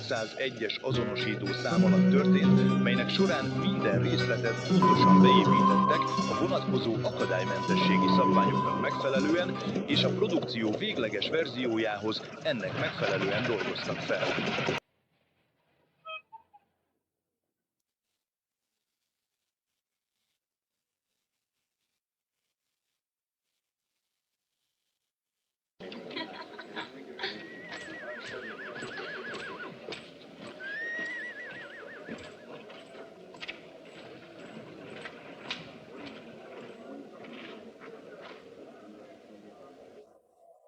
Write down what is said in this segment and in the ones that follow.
501-es azonosító szám alatt történt, melynek során minden részletet pontosan beépítettek a vonatkozó akadálymentességi szabványoknak megfelelően, és a produkció végleges verziójához ennek megfelelően dolgoztak fel.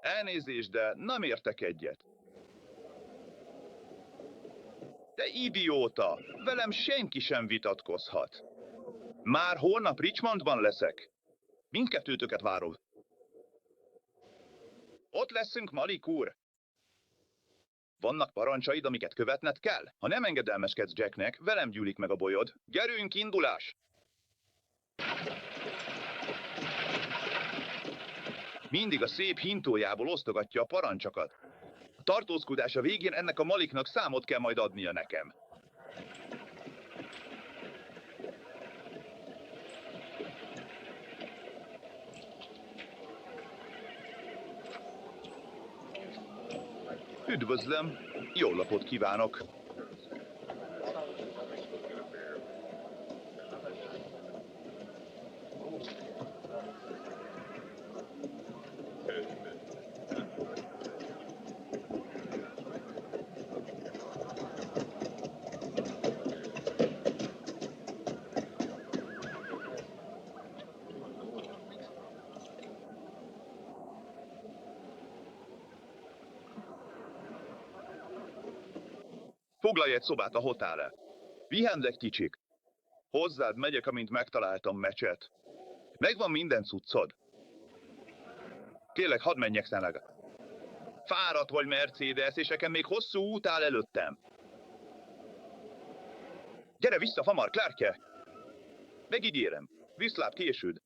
Elnézést, de nem értek egyet. Te idióta! Velem senki sem vitatkozhat. Már holnap Richmondban leszek. Mindkettőtöket várom. Ott leszünk, Malik úr. Vannak parancsaid, amiket követned kell? Ha nem engedelmeskedsz Jacknek, velem gyűlik meg a bolyod. Gyerünk, indulás! Mindig a szép hintójából osztogatja a parancsokat. A tartózkodása végén ennek a Maliknak számot kell majd adnia nekem. Üdvözlöm, jó napot kívánok! Foglalj egy szobát a hotelre. Vihendek, kicsik. Hozzád megyek, amint megtaláltam mecset. Megvan minden cuccod. Kérlek, hadd menjek szenleg. Fáradt vagy, Mercedes, és nekem még hosszú út áll előttem. Gyere vissza, hamar, Clarke! Megígérem, viszlát későd.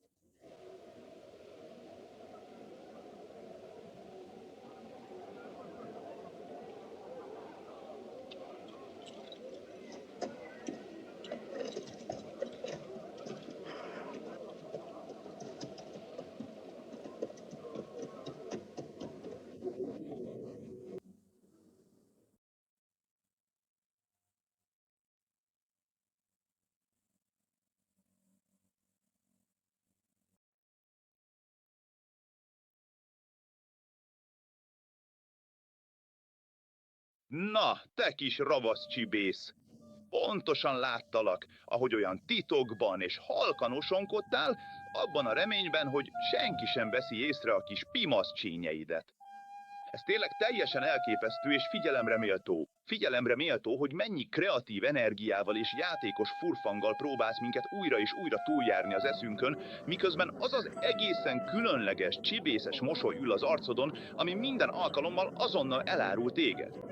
Na, te kis ravasz csibész! Pontosan láttalak, ahogy olyan titokban és halkan osonkodtál, abban a reményben, hogy senki sem veszi észre a kis pimasz csínyeidet. Ez tényleg teljesen elképesztő és figyelemre méltó. Figyelemre méltó, hogy mennyi kreatív energiával és játékos furfanggal próbálsz minket újra és újra túljárni az eszünkön, miközben az az egészen különleges, csibészes mosoly ül az arcodon, ami minden alkalommal azonnal elárul téged.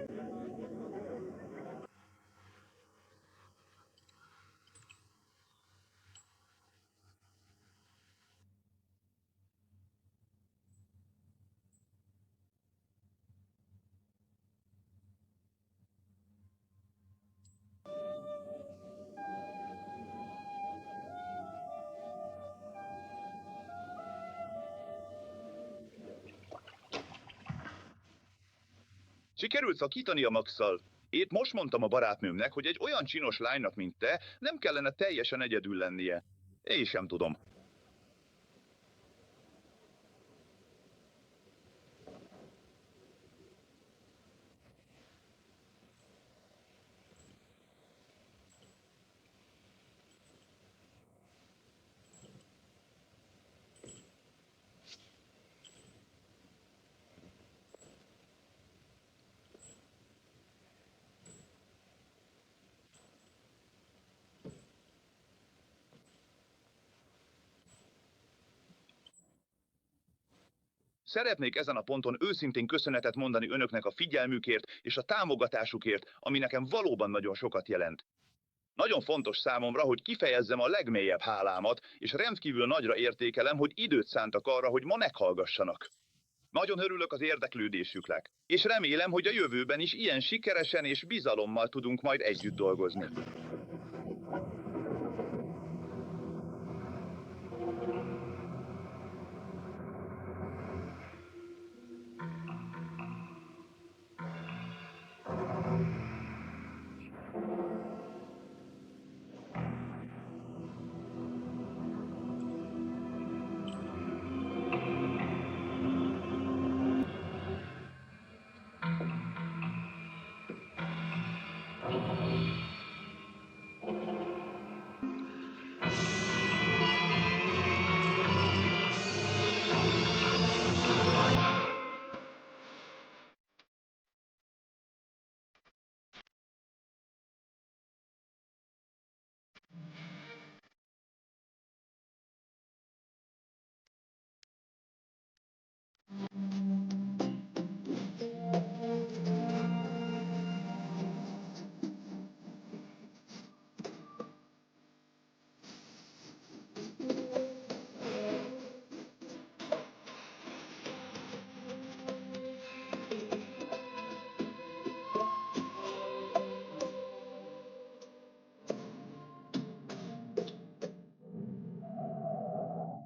Sikerült szakítani a Max-szal. Épp most mondtam a barátnőmnek, hogy egy olyan csinos lánynak, mint te, nem kellene teljesen egyedül lennie. Én sem tudom. Szeretnék ezen a ponton őszintén köszönetet mondani önöknek a figyelmükért és a támogatásukért, ami nekem valóban nagyon sokat jelent. Nagyon fontos számomra, hogy kifejezzem a legmélyebb hálámat, és rendkívül nagyra értékelem, hogy időt szántak arra, hogy ma meghallgassanak. Nagyon örülök az érdeklődésüknek, és remélem, hogy a jövőben is ilyen sikeresen és bizalommal tudunk majd együtt dolgozni.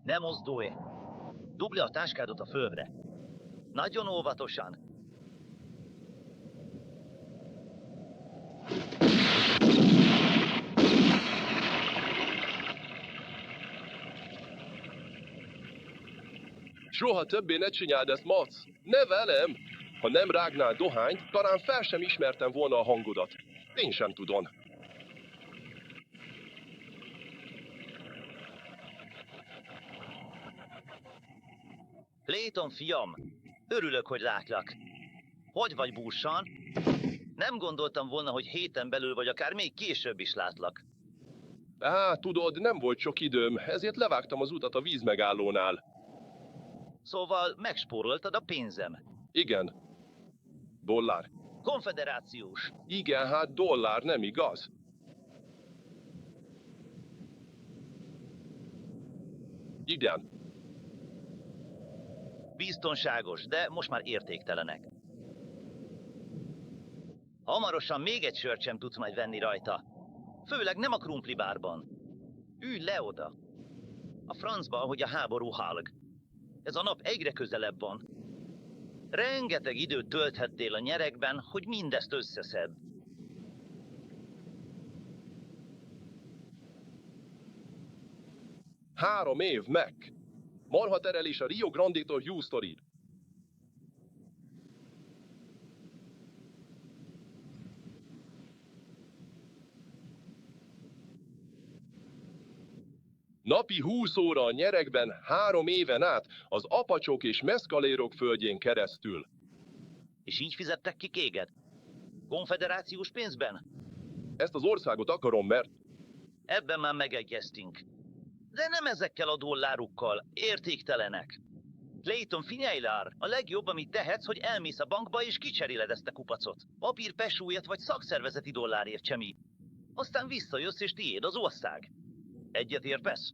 Ne mozdulj! Dugd le a táskádat a földre. Nagyon óvatosan. Soha többé ne csináld ezt, Mac! Ne velem! Ha nem rágnál dohányt, talán fel sem ismertem volna a hangodat. Én sem tudom. Clayton, fiam! Örülök, hogy látlak. Hogy vagy, búsan? Nem gondoltam volna, hogy héten belül vagy akár még később is látlak. Tudod, nem volt sok időm, ezért levágtam az utat a vízmegállónál. Szóval megspóroltad a pénzem. Igen. Dollár. Konfederációs. Igen, hát dollár, nem igaz? Igen. Biztonságos, de most már értéktelenek. Hamarosan még egy sört sem tudsz majd venni rajta. Főleg nem a krumplibárban. Ülj le oda. A francba, ahogy a háború hallg. Ez a nap egyre közelebb van. Rengeteg időt tölthettél a nyeregben, hogy mindezt összeszed. Három év, meg. Marha terelés a Rio Grande-tól Houstonig. Napi 20 óra a nyeregben 3 éven át az apacsok és meszkalérok földjén keresztül. És így fizettek ki téged? Konfederációs pénzben? Ezt az országot akarom, mert Ebben már megegyeztünk. De nem ezekkel a dollárukkal, értéktelenek. Clayton, figyelj lár, a legjobb, amit tehetsz, hogy elmész a bankba és kicseréled ezt a kupacot. Papír pesúlyat vagy szakszervezeti dollárért semmi. Aztán visszajössz és tiéd az ország. Egyet értesz?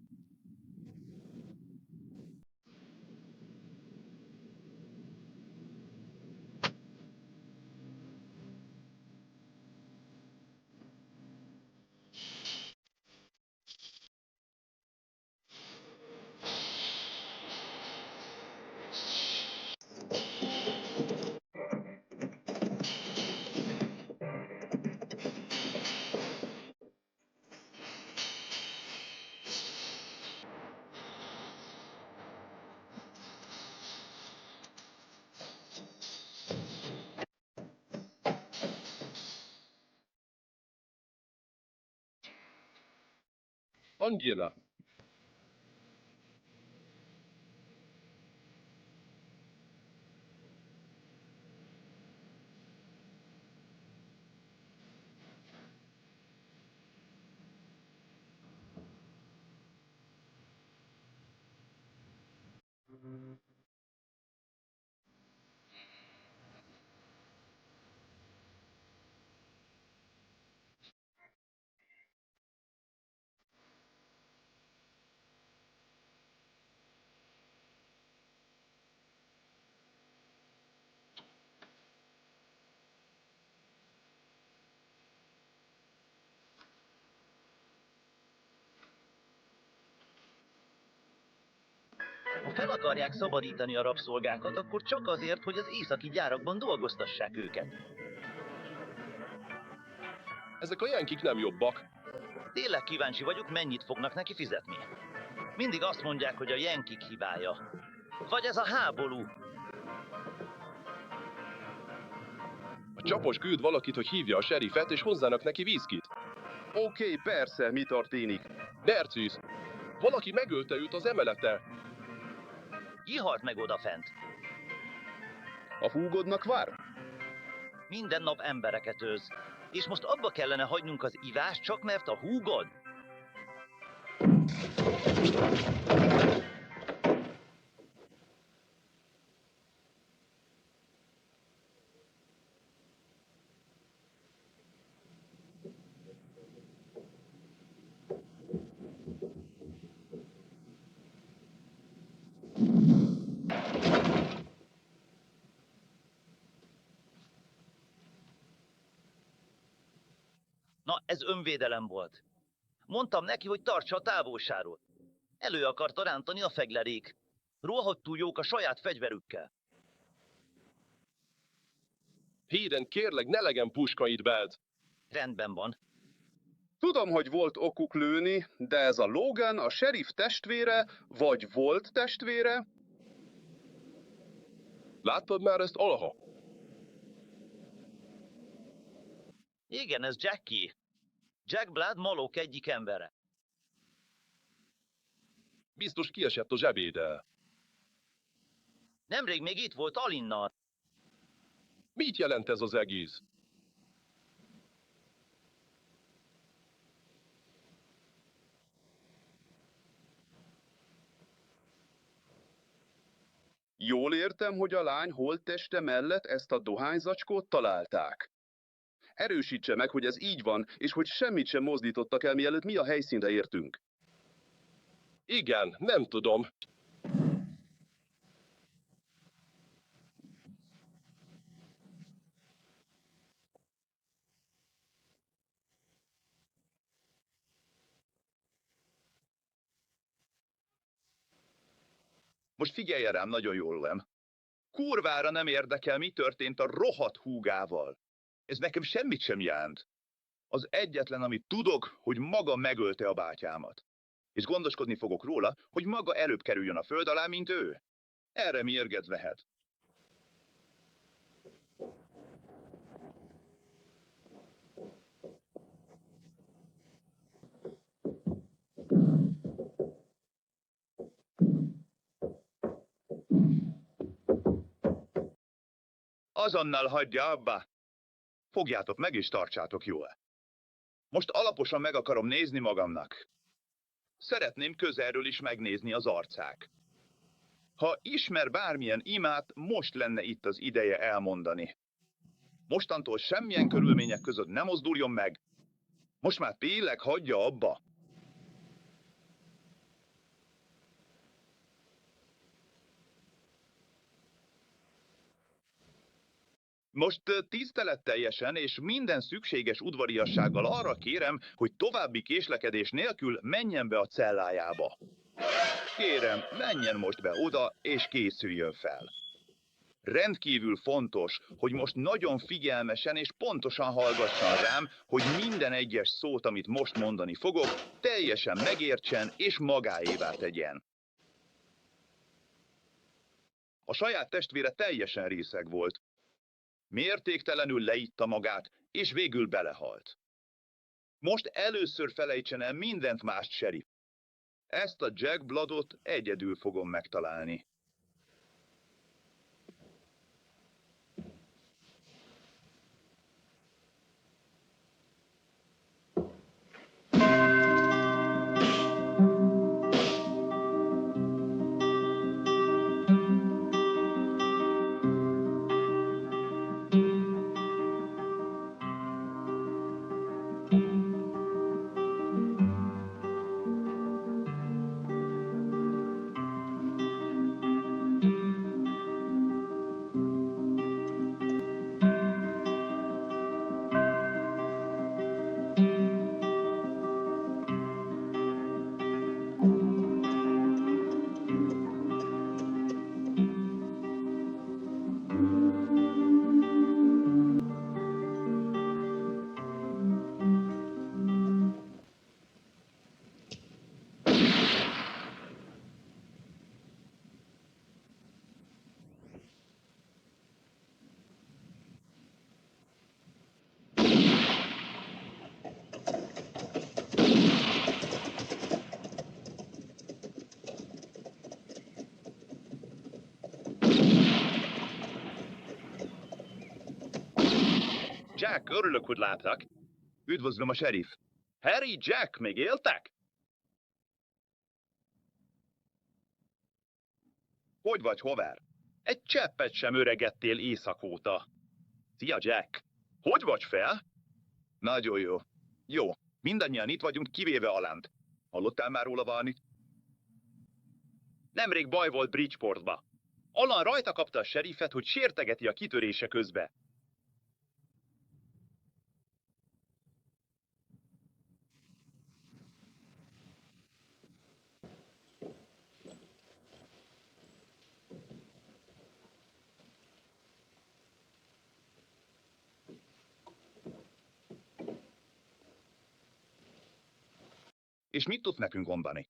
Angela. Ha fel akarják szabadítani a rabszolgákat, akkor csak azért, hogy az északi gyárakban dolgoztassák őket. Ezek a jenkik nem jobbak. Tényleg kíváncsi vagyok, mennyit fognak neki fizetni. Mindig azt mondják, hogy a jenkik hibája. Vagy ez a háború. A csapos küld valakit, hogy hívja a serifet, és hozzának neki viszkit. Oké, persze, mi történik? Nercis, valaki megölte őt az emeleten. Ki halt meg odafent? A húgodnak vár? Minden nap embereket őz. És most abba kellene hagynunk az ivást, csak mert a húgod? Na, ez önvédelem volt. Mondtam neki, hogy tartsa a távolságot. Elő akarta rántani a feglerék. Rohadtul jók a saját fegyverükkel. Héden, kérlek, ne legyen puskaid belt. Rendben van. Tudom, hogy volt okuk lőni, de ez a Logan a sheriff testvére, vagy volt testvére? Láttad már ezt alaha? Igen, ez Jackie. Jack Blood Malok egyik embere. Biztos kiesett a zsebéddel. Nemrég még itt volt Alinnal. Mit jelent ez az egész? Jól értem, hogy a lány holtteste mellett ezt a dohányzacskót találták. Erősítse meg, hogy ez így van, és hogy semmit sem mozdítottak el, mielőtt mi a helyszínre értünk. Igen, nem tudom. Most figyelj rám nagyon jól, Lem. Kurvára nem érdekel, mi történt a rohadt húgával. Ez nekem semmit sem jelent. Az egyetlen, amit tudok, hogy maga megölte a bátyámat. És gondoskodni fogok róla, hogy maga előbb kerüljön a föld alá, mint ő. Erre mérget vehet. Azonnal hagyja abba. Fogjátok meg és tartsátok jól. Most alaposan meg akarom nézni magamnak. Szeretném közelről is megnézni az arcák. Ha ismer bármilyen imát, most lenne itt az ideje elmondani. Mostantól semmilyen körülmények között nem mozduljon meg. Most már tényleg hagyja abba. Most tiszteletteljesen és minden szükséges udvariassággal arra kérem, hogy további késlekedés nélkül menjen be a cellájába. Kérem, menjen most be oda, és készüljön fel. Rendkívül fontos, hogy most nagyon figyelmesen és pontosan hallgasson rám, hogy minden egyes szót, amit most mondani fogok, teljesen megértsen és magáévá tegyen. A saját testvére teljesen részeg volt. Mértéktelenül leitta magát, és végül belehalt. Most először felejtsen el mindent mást, sheriff. Ezt a Jack Bloodot egyedül fogom megtalálni. Jack, örülök, hogy látlak. Üdvözlöm a sheriff. Harry, Jack, még éltek? Hogy vagy, Hover? Egy cseppet sem öregedtél éjszak óta. Szia, Jack. Hogy vagy fel? Nagyon jó. Jó, mindannyian itt vagyunk, kivéve Alant. Hallottál már róla valamit? Nemrég baj volt Bridgeportba. Alan rajta kapta a sheriffet, hogy sértegeti a kitörése közbe. És mit tudsz nekünk mondani?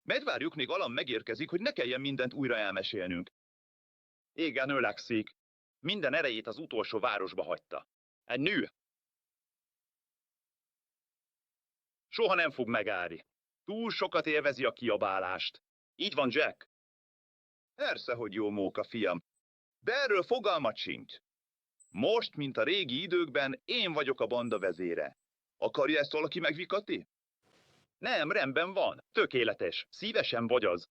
Megvárjuk, még Alan megérkezik, hogy ne kelljen mindent újra elmesélnünk. Igen, ölegszik. Minden erejét az utolsó városba hagyta. Egy nő. Soha nem fog megállni. Túl sokat élvezi a kiabálást. Így van, Jack? Persze, hogy jó móka, fiam. De erről fogalmat sincs. Most, mint a régi időkben, én vagyok a banda vezére. Akarja ezt valaki megvikatni? Nem, rendben van. Tökéletes. Szívesen vagy az.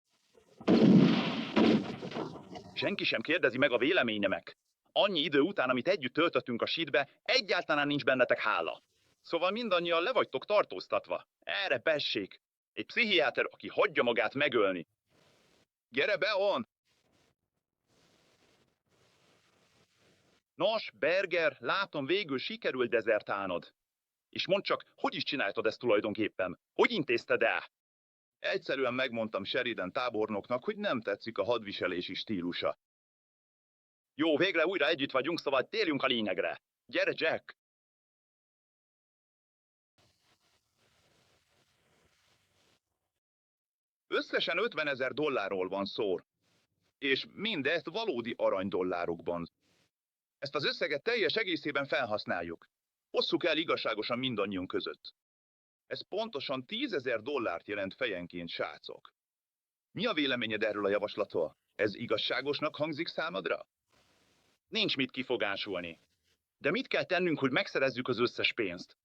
Senki sem kérdezi meg a véleményemek. Annyi idő után, amit együtt töltöttünk a sítbe, egyáltalán nincs bennetek hála. Szóval mindannyian le vagytok tartóztatva. Erre bessék. Egy pszichiáter, aki hagyja magát megölni. Gyere be, on! Nos, Berger, látom, végül sikerült dezertálnod. És mondd csak, hogy is csináltad ezt tulajdonképpen? Hogy intézted el? Egyszerűen megmondtam Sheridan tábornoknak, hogy nem tetszik a hadviselési stílusa. Jó, végre újra együtt vagyunk, szóval térjünk a lényegre. Gyere, Jack! Összesen $50,000 van szó. És mindezt valódi aranydollárokban. Ezt az összeget teljes egészében felhasználjuk. Osszuk el igazságosan mindannyiunk között. Ez pontosan $10,000 jelent fejenként, srácok. Mi a véleményed erről a javaslatról? Ez igazságosnak hangzik számodra? Nincs mit kifogásolni. De mit kell tennünk, hogy megszerezzük az összes pénzt?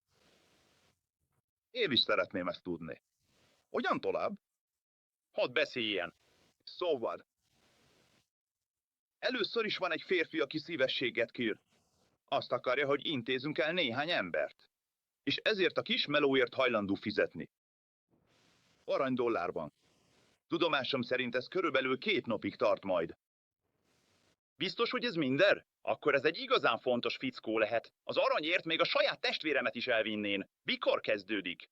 Én is szeretném ezt tudni. Hogyan tovább? Hadd beszéljen. Szóval. Először is van egy férfi, aki szívességet kér. Azt akarja, hogy intézünk el néhány embert. És ezért a kis melóért hajlandó fizetni. $1 Tudomásom szerint ez körülbelül 2 napig tart majd. Biztos, hogy ez minden? Akkor ez egy igazán fontos fickó lehet. Az aranyért még a saját testvéremet is elvinnén. Mikor kezdődik?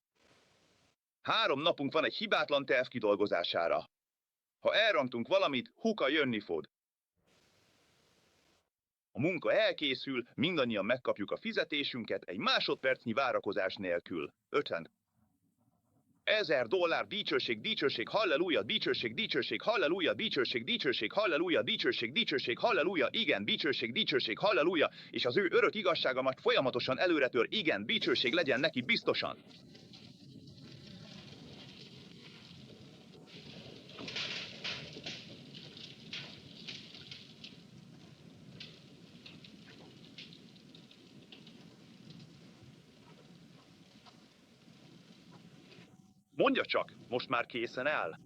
3 napunk van egy hibátlan terv kidolgozására. Ha elrontunk valamit, Huka jönni fog. A munka elkészül, mindannyian megkapjuk a fizetésünket egy másodpercnyi várakozás nélkül. 50. $1,000, dicsőség, dicsőség, halleluja, dicsőség, dicsőség, halleluja, dicsőség, dicsőség, halleluja, dicsőség, dicsőség, halleluja, igen, dicsőség, dicsőség, halleluja, és az ő örök igazságomat folyamatosan előretör, igen, dicsőség legyen neki biztosan. Mondja csak, most már készen áll?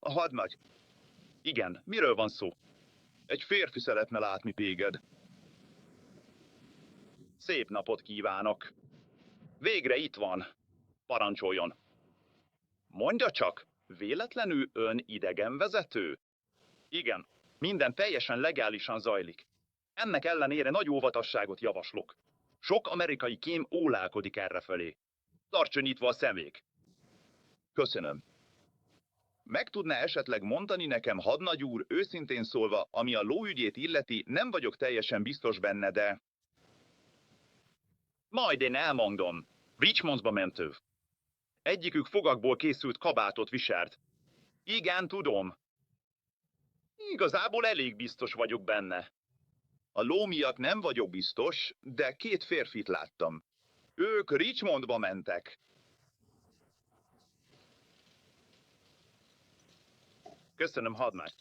A hadnagy. Igen, miről van szó? Egy férfi szeretne látni téged. Szép napot kívánok. Végre itt van. Parancsoljon. Mondja csak, véletlenül ön idegenvezető? Igen, minden teljesen legálisan zajlik. Ennek ellenére nagy óvatosságot javaslok. Sok amerikai kém ólálkodik errefelé. Tartson nyitva a szemék. Köszönöm. Meg tudná esetleg mondani nekem, hadnagy úr, őszintén szólva, ami a lóügyét illeti, nem vagyok teljesen biztos benne, de... Majd én elmondom. Richmondsba mentő. Egyikük fogakból készült kabátot viselt. Igen, tudom. Igazából elég biztos vagyok benne. A ló miatt nem vagyok biztos, de 2 férfit láttam. Ők Richmondba mentek. Köszönöm, hadnagy.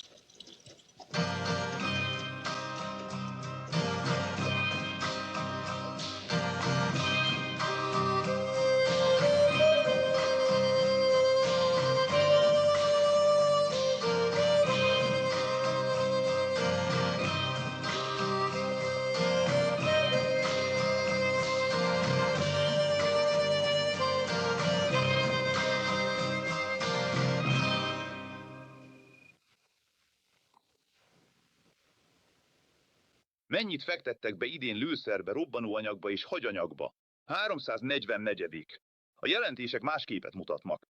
Mennyit fektettek be idén lőszerbe, robbanóanyagba és hagyanyagba? 344. A jelentések más képet mutatnak.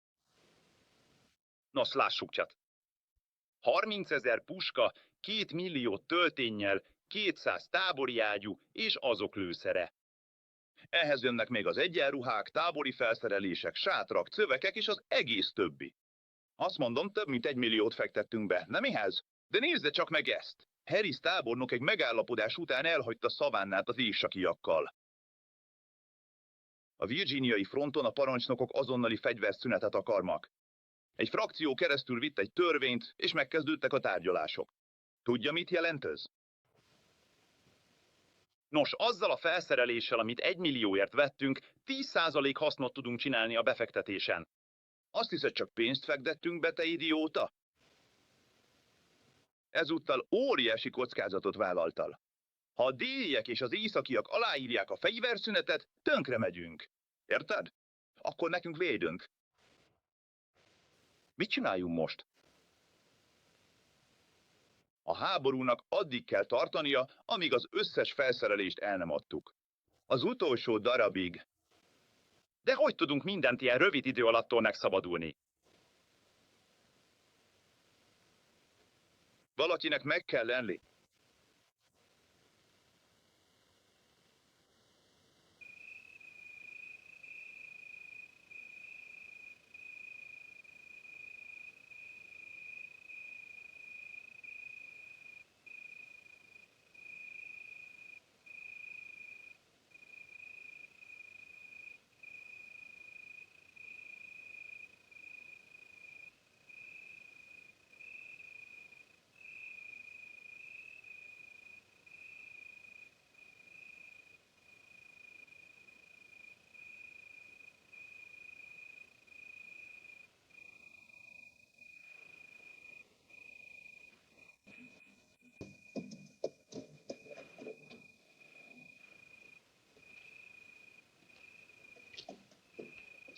Nos, lássuk csak. 30 000 puska, 2 millió tölténnyel, 200 tábori ágyú és azok lőszere. Ehhez jönnek még az egyenruhák, tábori felszerelések, sátrak, cövekek és az egész többi. Azt mondom, több mint 1 milliót fektettünk be, nem mihez? De nézze csak meg ezt! Harris tábornok egy megállapodás után elhagyta Savannát az északiakkal. A virginiai fronton a parancsnokok azonnali fegyverszünetet akarnak. Egy frakció keresztül vitt egy törvényt, és megkezdődtek a tárgyalások. Tudja, mit jelent ez? Nos, azzal a felszereléssel, amit 1 millióért vettünk, 10% hasznot tudunk csinálni a befektetésen. Azt hiszed, csak pénzt fektettünk be, te idióta? Ezúttal óriási kockázatot vállaltál. Ha a déliek és az északiak aláírják a fegyverszünetet, tönkre megyünk. Érted? Akkor nekünk védünk. Mit csináljunk most? A háborúnak addig kell tartania, amíg az összes felszerelést el nem adtuk. Az utolsó darabig. De hogy tudunk mindent ilyen rövid idő alattól megszabadulni? Valakinek meg kell lenni.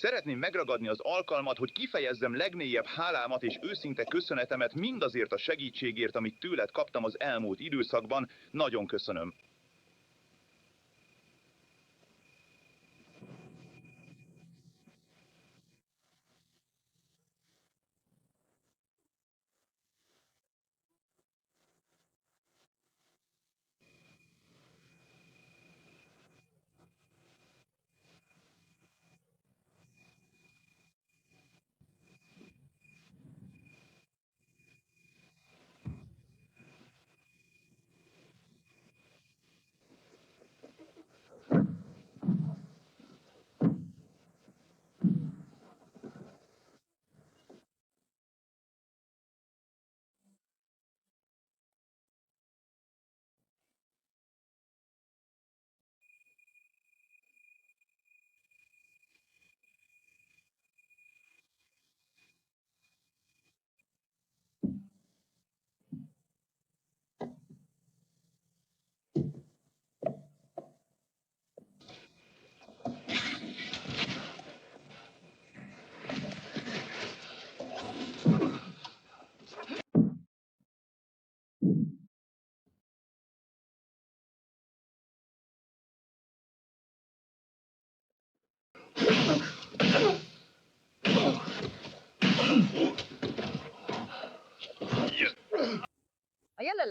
Szeretném megragadni az alkalmat, hogy kifejezzem legmélyebb hálámat és őszinte köszönetemet mindazért a segítségért, amit tőled kaptam az elmúlt időszakban. Nagyon köszönöm.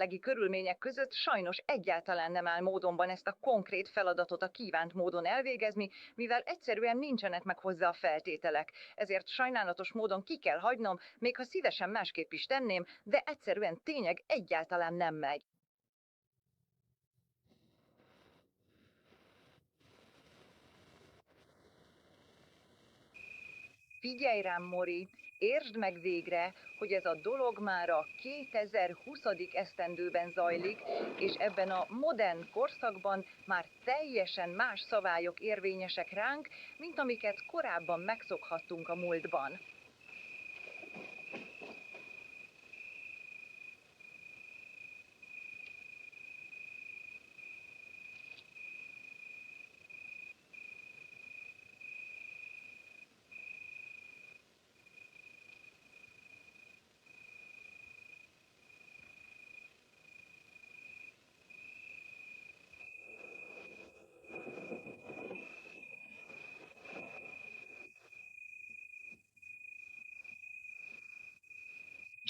jelenlegi körülmények között sajnos egyáltalán nem áll módonban ezt a konkrét feladatot a kívánt módon elvégezni, mivel egyszerűen nincsenek meg hozzá a feltételek. Ezért sajnálatos módon ki kell hagynom, még ha szívesen másképp is tenném, de egyszerűen tényleg egyáltalán nem megy. Figyelj rám, Mori, értsd meg végre, hogy ez a dolog már a 2020. esztendőben zajlik, és ebben a modern korszakban már teljesen más szabályok érvényesek ránk, mint amiket korábban megszokhattunk a múltban.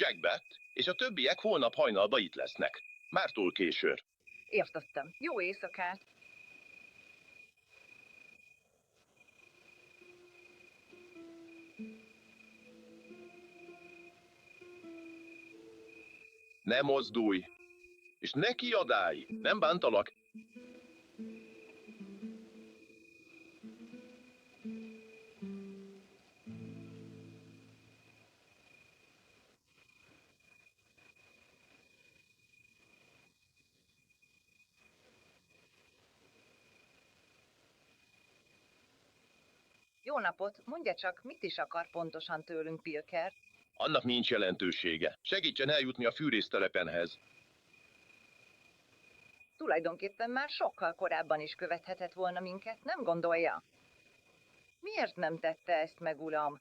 Jackbet és a többiek holnap hajnalba itt lesznek. Már túl késő. Értettem. Jó éjszakát! Ne mozdulj! És ne kiadálj! Nem bántalak. Jó napot! Mondja csak, mit is akar pontosan tőlünk, Pilker? Annak nincs jelentősége. Segítsen eljutni a fűrésztelepenhez. Tulajdonképpen már sokkal korábban is követhetett volna minket, nem gondolja? Miért nem tette ezt meg, uram?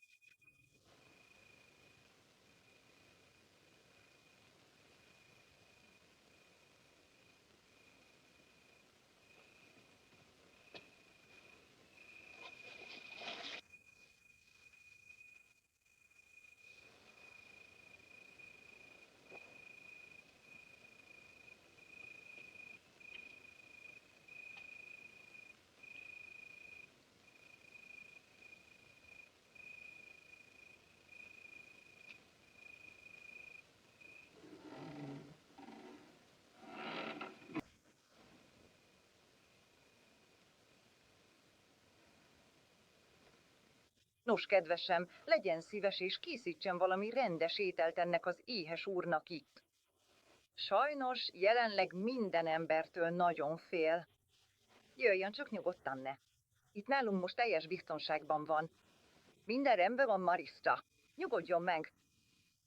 Nos, kedvesem, legyen szíves és készítsen valami rendes ételt ennek az éhes úrnak itt. Sajnos jelenleg minden embertől nagyon fél. Jöjjön, csak nyugodtan ne. Itt nálunk most teljes biztonságban van. Minden rendben van, Marista. Nyugodjon meg.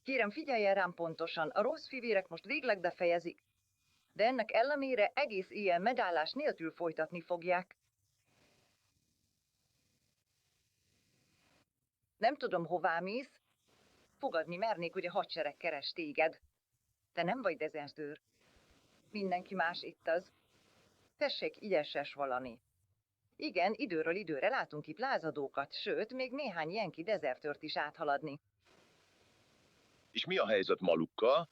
Kérem, figyeljen rám pontosan, a rossz fivérek most végleg befejezik. De ennek ellenére egész éjjel megállás nélkül folytatni fogják. Nem tudom, hová mész. Fogadni mernék, hogy a hadsereg keres téged. Te nem vagy dezertőr. Mindenki más itt az. Tessék, igyeses valami. Igen, időről időre látunk itt lázadókat, sőt, még néhány jenki dezertőrt is áthaladni. És mi a helyzet Malukkal?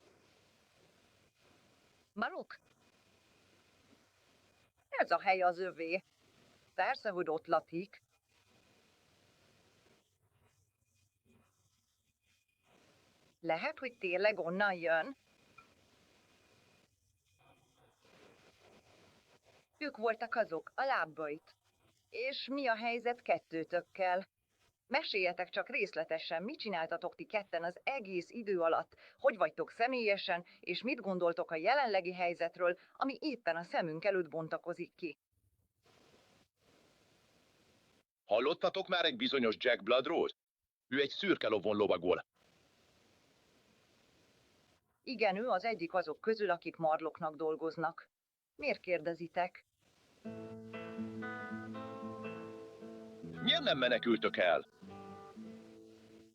Maruk? Ez a hely az övé. Persze, hogy ott lakik. Lehet, hogy tényleg onnan jön? Ők voltak azok, a lábbait. És mi a helyzet kettőtökkel? Meséljetek csak részletesen, mit csináltatok ti ketten az egész idő alatt, hogy vagytok személyesen, és mit gondoltok a jelenlegi helyzetről, ami éppen a szemünk előtt bontakozik ki. Hallottatok már egy bizonyos Jack Bloodról? Ő egy szürke lovon lovagol. Igen, ő az egyik azok közül, akik marloknak dolgoznak. Miért kérdezitek? Miért nem menekültök el?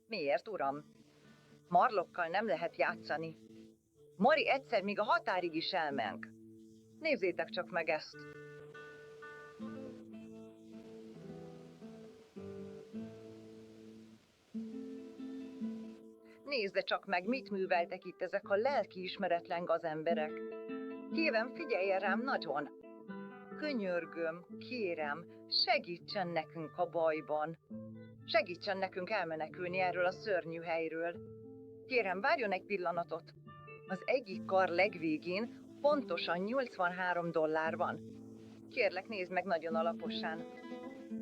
Miért, uram? Marlokkal nem lehet játszani. Mari egyszer még a határig is elment. Nézzétek csak meg ezt. Nézze csak meg, mit műveltek itt ezek a lelkiismeretlen gazemberek. Kérem, figyeljen rám nagyon. Könyörgöm, kérem, segítsen nekünk a bajban. Segítsen nekünk elmenekülni erről a szörnyű helyről. Kérem, várjon egy pillanatot. Az egyik kar legvégén pontosan $83 van. Kérlek, nézd meg nagyon alaposan.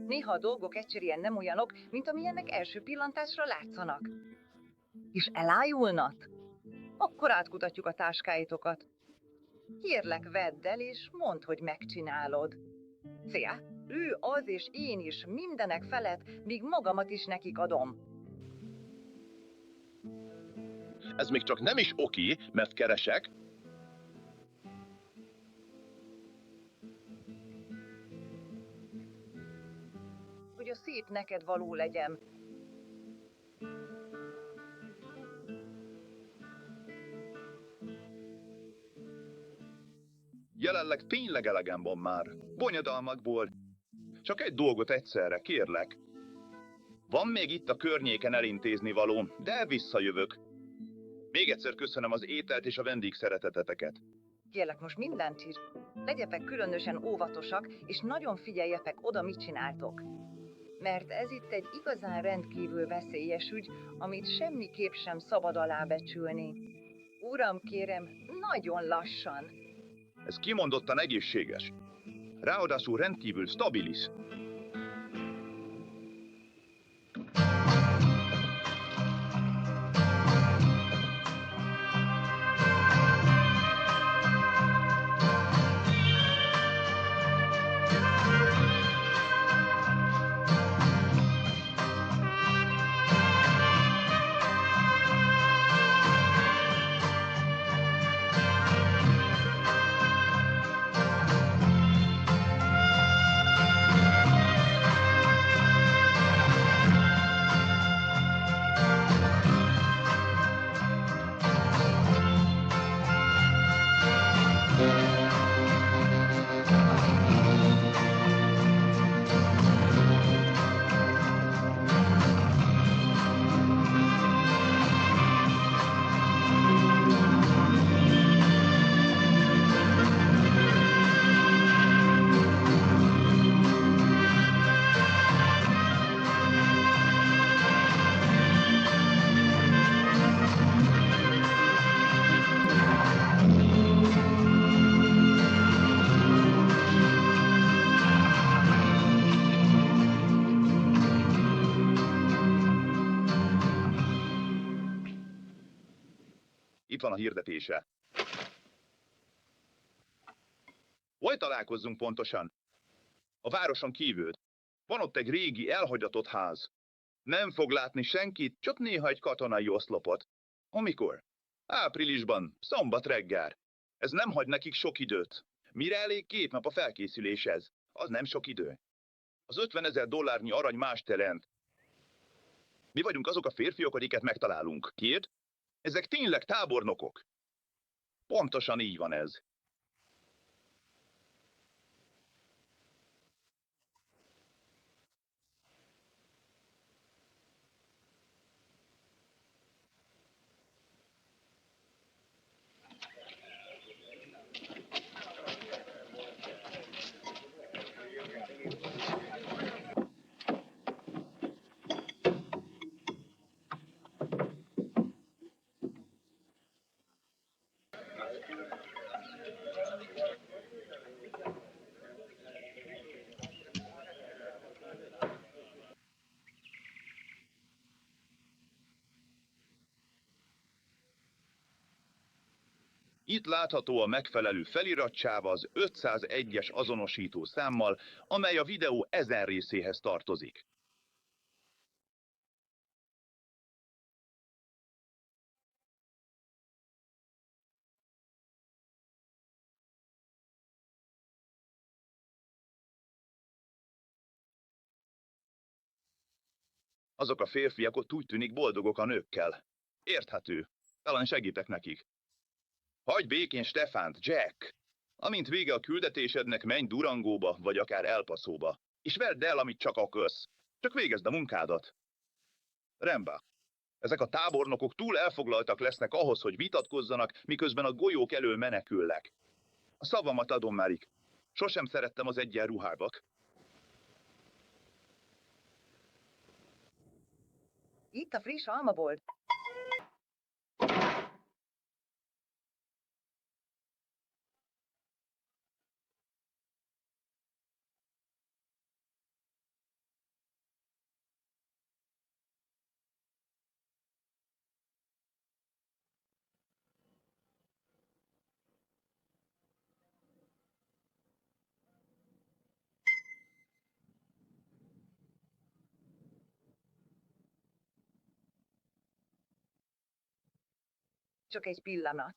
Néha a dolgok egyszerűen nem olyanok, mint amilyennek első pillantásra látszanak. És elájulnak? Akkor átkutatjuk a táskáitokat. Kérlek, vedd el, és mondd, hogy megcsinálod. Szia, ő az, és én is mindenek felett, míg magamat is nekik adom. Ez még csak nem is oké, mert keresek. Hogy a szép neked való legyen. Jelenleg tényleg elegem van már. Bonyodalmakból. Csak egy dolgot egyszerre, kérlek. Van még itt a környéken elintézni való, de visszajövök. Még egyszer köszönöm az ételt és a vendégszereteteteket. Kérlek, most mindent ír. Legyetek különösen óvatosak, és nagyon figyeljetek oda, mit csináltok. Mert ez itt egy igazán rendkívül veszélyes ügy, amit semmiképp sem szabad alábecsülni. Uram, kérem, nagyon lassan. Ez kimondottan egészséges. Ráadásul rendkívül stabil is. Itt van a hirdetése. Hol találkozzunk pontosan? A városon kívül. Van ott egy régi, elhagyatott ház. Nem fog látni senkit, csak néha egy katonai oszlopot. Amikor? Áprilisban, szombat reggel. Ez nem hagy nekik sok időt. Mire elég 2 nap a felkészüléshez? Az nem sok idő. Az $50,000 arany mást jelent. Mi vagyunk azok a férfiak, akiket megtalálunk. Kérd? Ezek tényleg tábornokok. Pontosan így van ez. Itt látható a megfelelő feliratsáv az 501-es azonosító számmal, amely a videó ezen részéhez tartozik. Azok a férfiak ott úgy tűnik boldogok a nőkkel. Érthető. Talán segítek nekik. Hagyj békén Stefánt, Jack! Amint vége a küldetésednek, menj Durangóba, vagy akár El Pasóba. És vedd el, amit csak akarsz. Csak végezd a munkádat. Rendben. Ezek a tábornokok túl elfoglaltak lesznek ahhoz, hogy vitatkozzanak, miközben a golyók elől menekülnek. A szavamat adom, Marik. Sosem szerettem az egyenruhábak. Itt a friss almabolt. Csak egy pillanat.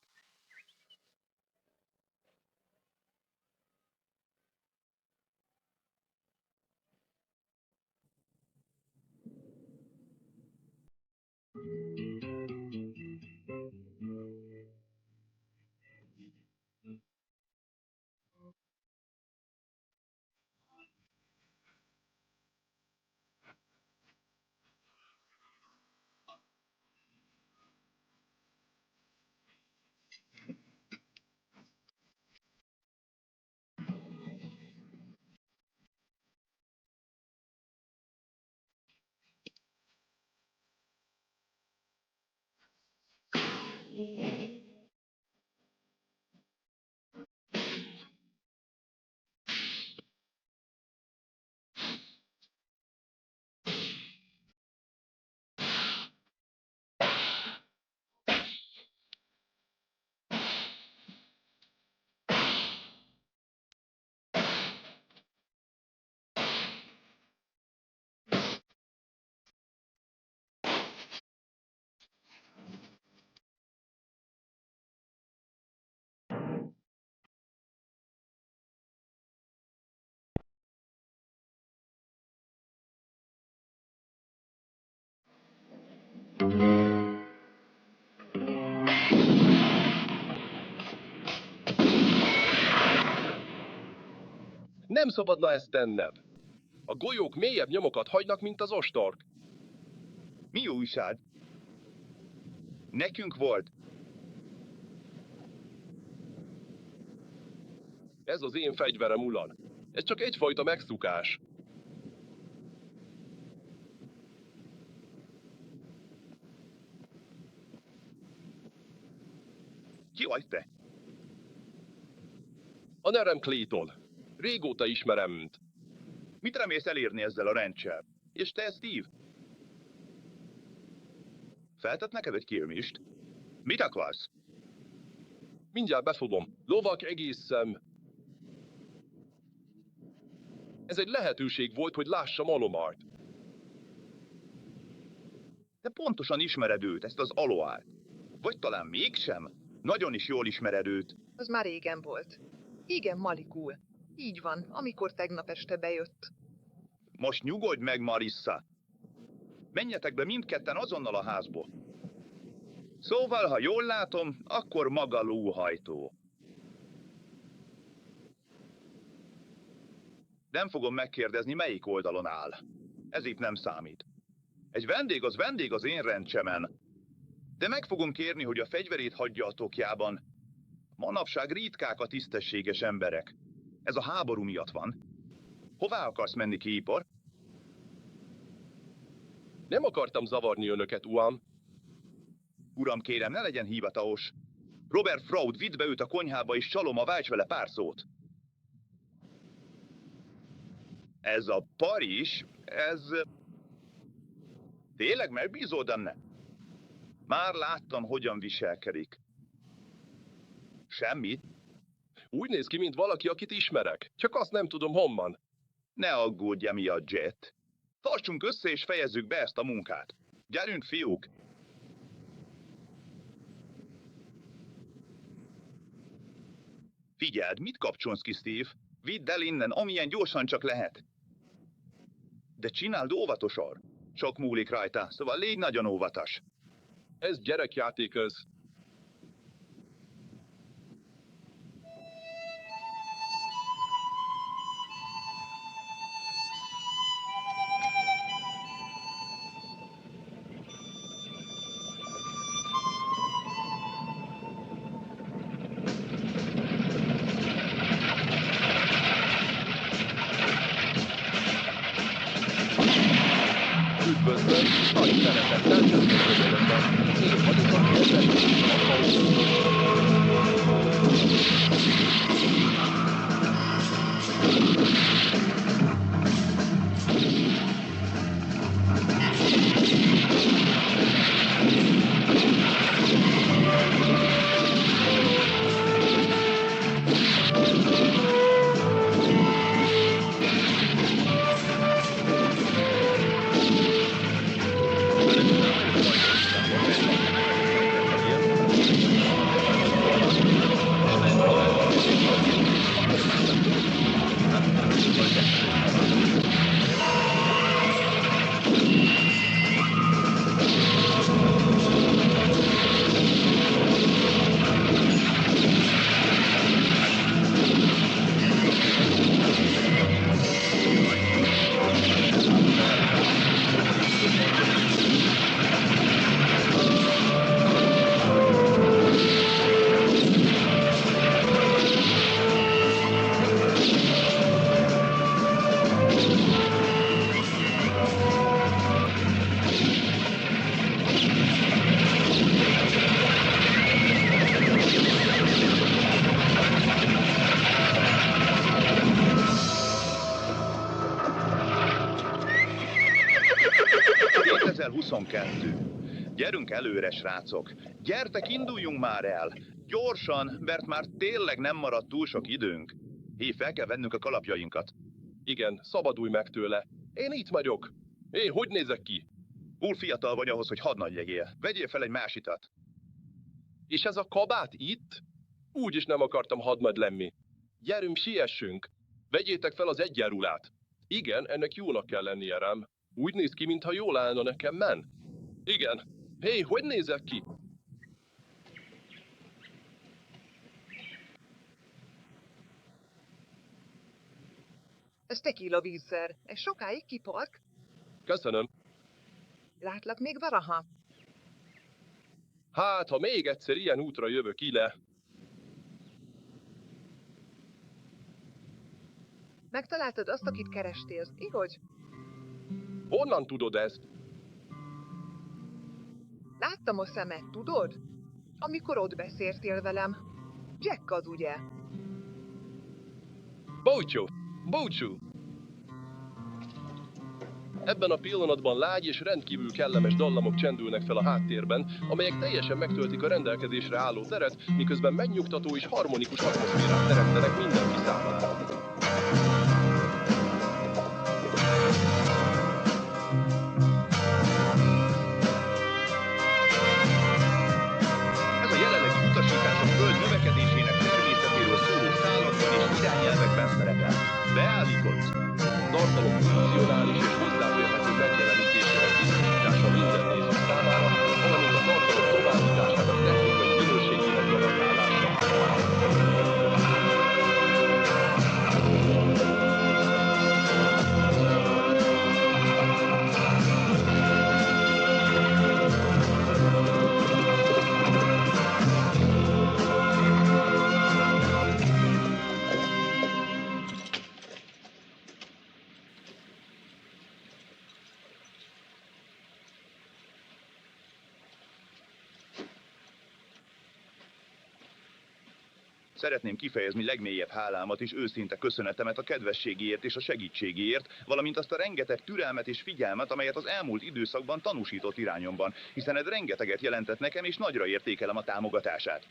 Nem szabadna ezt tennem. A golyók mélyebb nyomokat hagynak, mint az ostork. Mi újság? Nekünk volt. Ez az én fegyverem, Ulan. Ez csak egyfajta megszokás. Ki vagy te? A nevem Clayton. Régóta ismerem őt. Mit remélsz elérni ezzel a rendszer? És te, Steve? Feltett neked egy kilmist? Mit akarsz? Mindjárt befogom. Lovak egészen. Ez egy lehetőség volt, hogy lássam Alomart. Te pontosan ismered őt, ezt az Aloát. Vagy talán mégsem? Nagyon is jól ismered őt. Az már régen volt. Igen, Malikul. Így van, amikor tegnap este bejött. Most nyugodj meg, Marissa. Menjetek be mindketten azonnal a házból. Szóval, ha jól látom, akkor maga lóhajtó. Nem fogom megkérdezni, melyik oldalon áll. Ez itt nem számít. Egy vendég az én rendsemen. De meg fogom kérni, hogy a fegyverét hagyja a tokjában. Manapság ritkák a tisztességes emberek. Ez a háború miatt van. Hová akarsz menni, Kípor? Nem akartam zavarni önöket, uám. Uram, kérem, ne legyen hivatalos. Robert Fraud, vidd be őt a konyhába, és csalom, válts vele pár szót. Ez a Paris, ez... Tényleg megbízol benne? Már láttam, hogyan viselkedik. Semmit? Úgy néz ki, mint valaki, akit ismerek. Csak azt nem tudom honnan. Ne aggódj emiatt, Jet. Tartsunk össze és fejezzük be ezt a munkát. Gyerünk, fiúk! Figyeld, mit kapcsolsz ki, Steve? Vidd el innen, amilyen gyorsan csak lehet. De csináld óvatosan. Sok múlik rajta, szóval légy nagyon óvatos. Ez gyerekjáték ez. 22. Gyerünk előre, srácok! Gyertek, induljunk már el! Gyorsan, mert már tényleg nem maradt túl sok időnk. Hé, fel kell vennünk a kalapjainkat. Igen, szabadulj meg tőle. Én itt vagyok. Hé, hogy nézek ki? Túl fiatal vagy ahhoz, hogy hadnagy legyél. Vegyél fel egy másitat. És ez a kabát itt? Úgy is nem akartam hadnagy lenni. Gyerünk, siessünk. Vegyétek fel az egyenrulát. Igen, ennek jónak kell lennie rám. Úgy néz ki, mintha jól állna nekem, men. Igen. Hé, hogy nézek ki? Ez tequila vízszer. Ez sokáig kipark? Köszönöm. Látlak még valaha? Hát, ha még egyszer ilyen útra jövök ide, Megtaláltad azt, akit kerestél, igaz? honnan tudod ezt? Láttam a szemed, tudod? Amikor ott beszéltél velem. Jack az, ugye? Búcsú! Búcsú! Ebben a pillanatban lágy és rendkívül kellemes dallamok csendülnek fel a háttérben, amelyek teljesen megtöltik a rendelkezésre álló teret, miközben megnyugtató és harmonikus atmoszférát teremtenek mindenki számára. Ez a jelenlegi utasítás a Föld növekedésének természetéről szóló szálakban és irányelvekben szerepel. Beállított! Tartalom funkcionális és hozzáférhető megjelenítésének biztosítása minden néző számára, valamint a tartalom továbbításának technikai minőségének garantálása. Szeretném kifejezni legmélyebb hálámat és őszinte köszönetemet a kedvességéért és a segítségéért, valamint azt a rengeteg türelmet és figyelmet, amelyet az elmúlt időszakban tanúsított irányomban, hiszen ez rengeteget jelentett nekem, és nagyra értékelem a támogatását.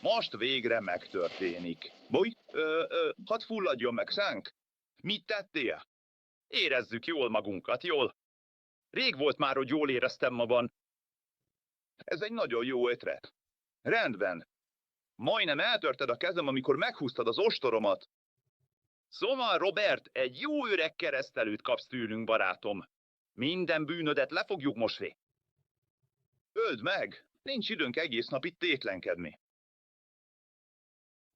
Most végre megtörténik. Bújj, hadd fulladjon meg, szánk? Mit tettél? Érezzük jól magunkat, jól? Rég volt már, hogy jól éreztem magam. Ez egy nagyon jó ötlet. Rendben. Majdnem eltörted a kezem, amikor meghúztad az ostoromat. Szóval, Robert, egy jó öreg keresztelőt kapsz tőlünk, barátom. Minden bűnödet le fogjuk mosni. Öld meg! Nincs időnk egész nap itt tétlenkedni.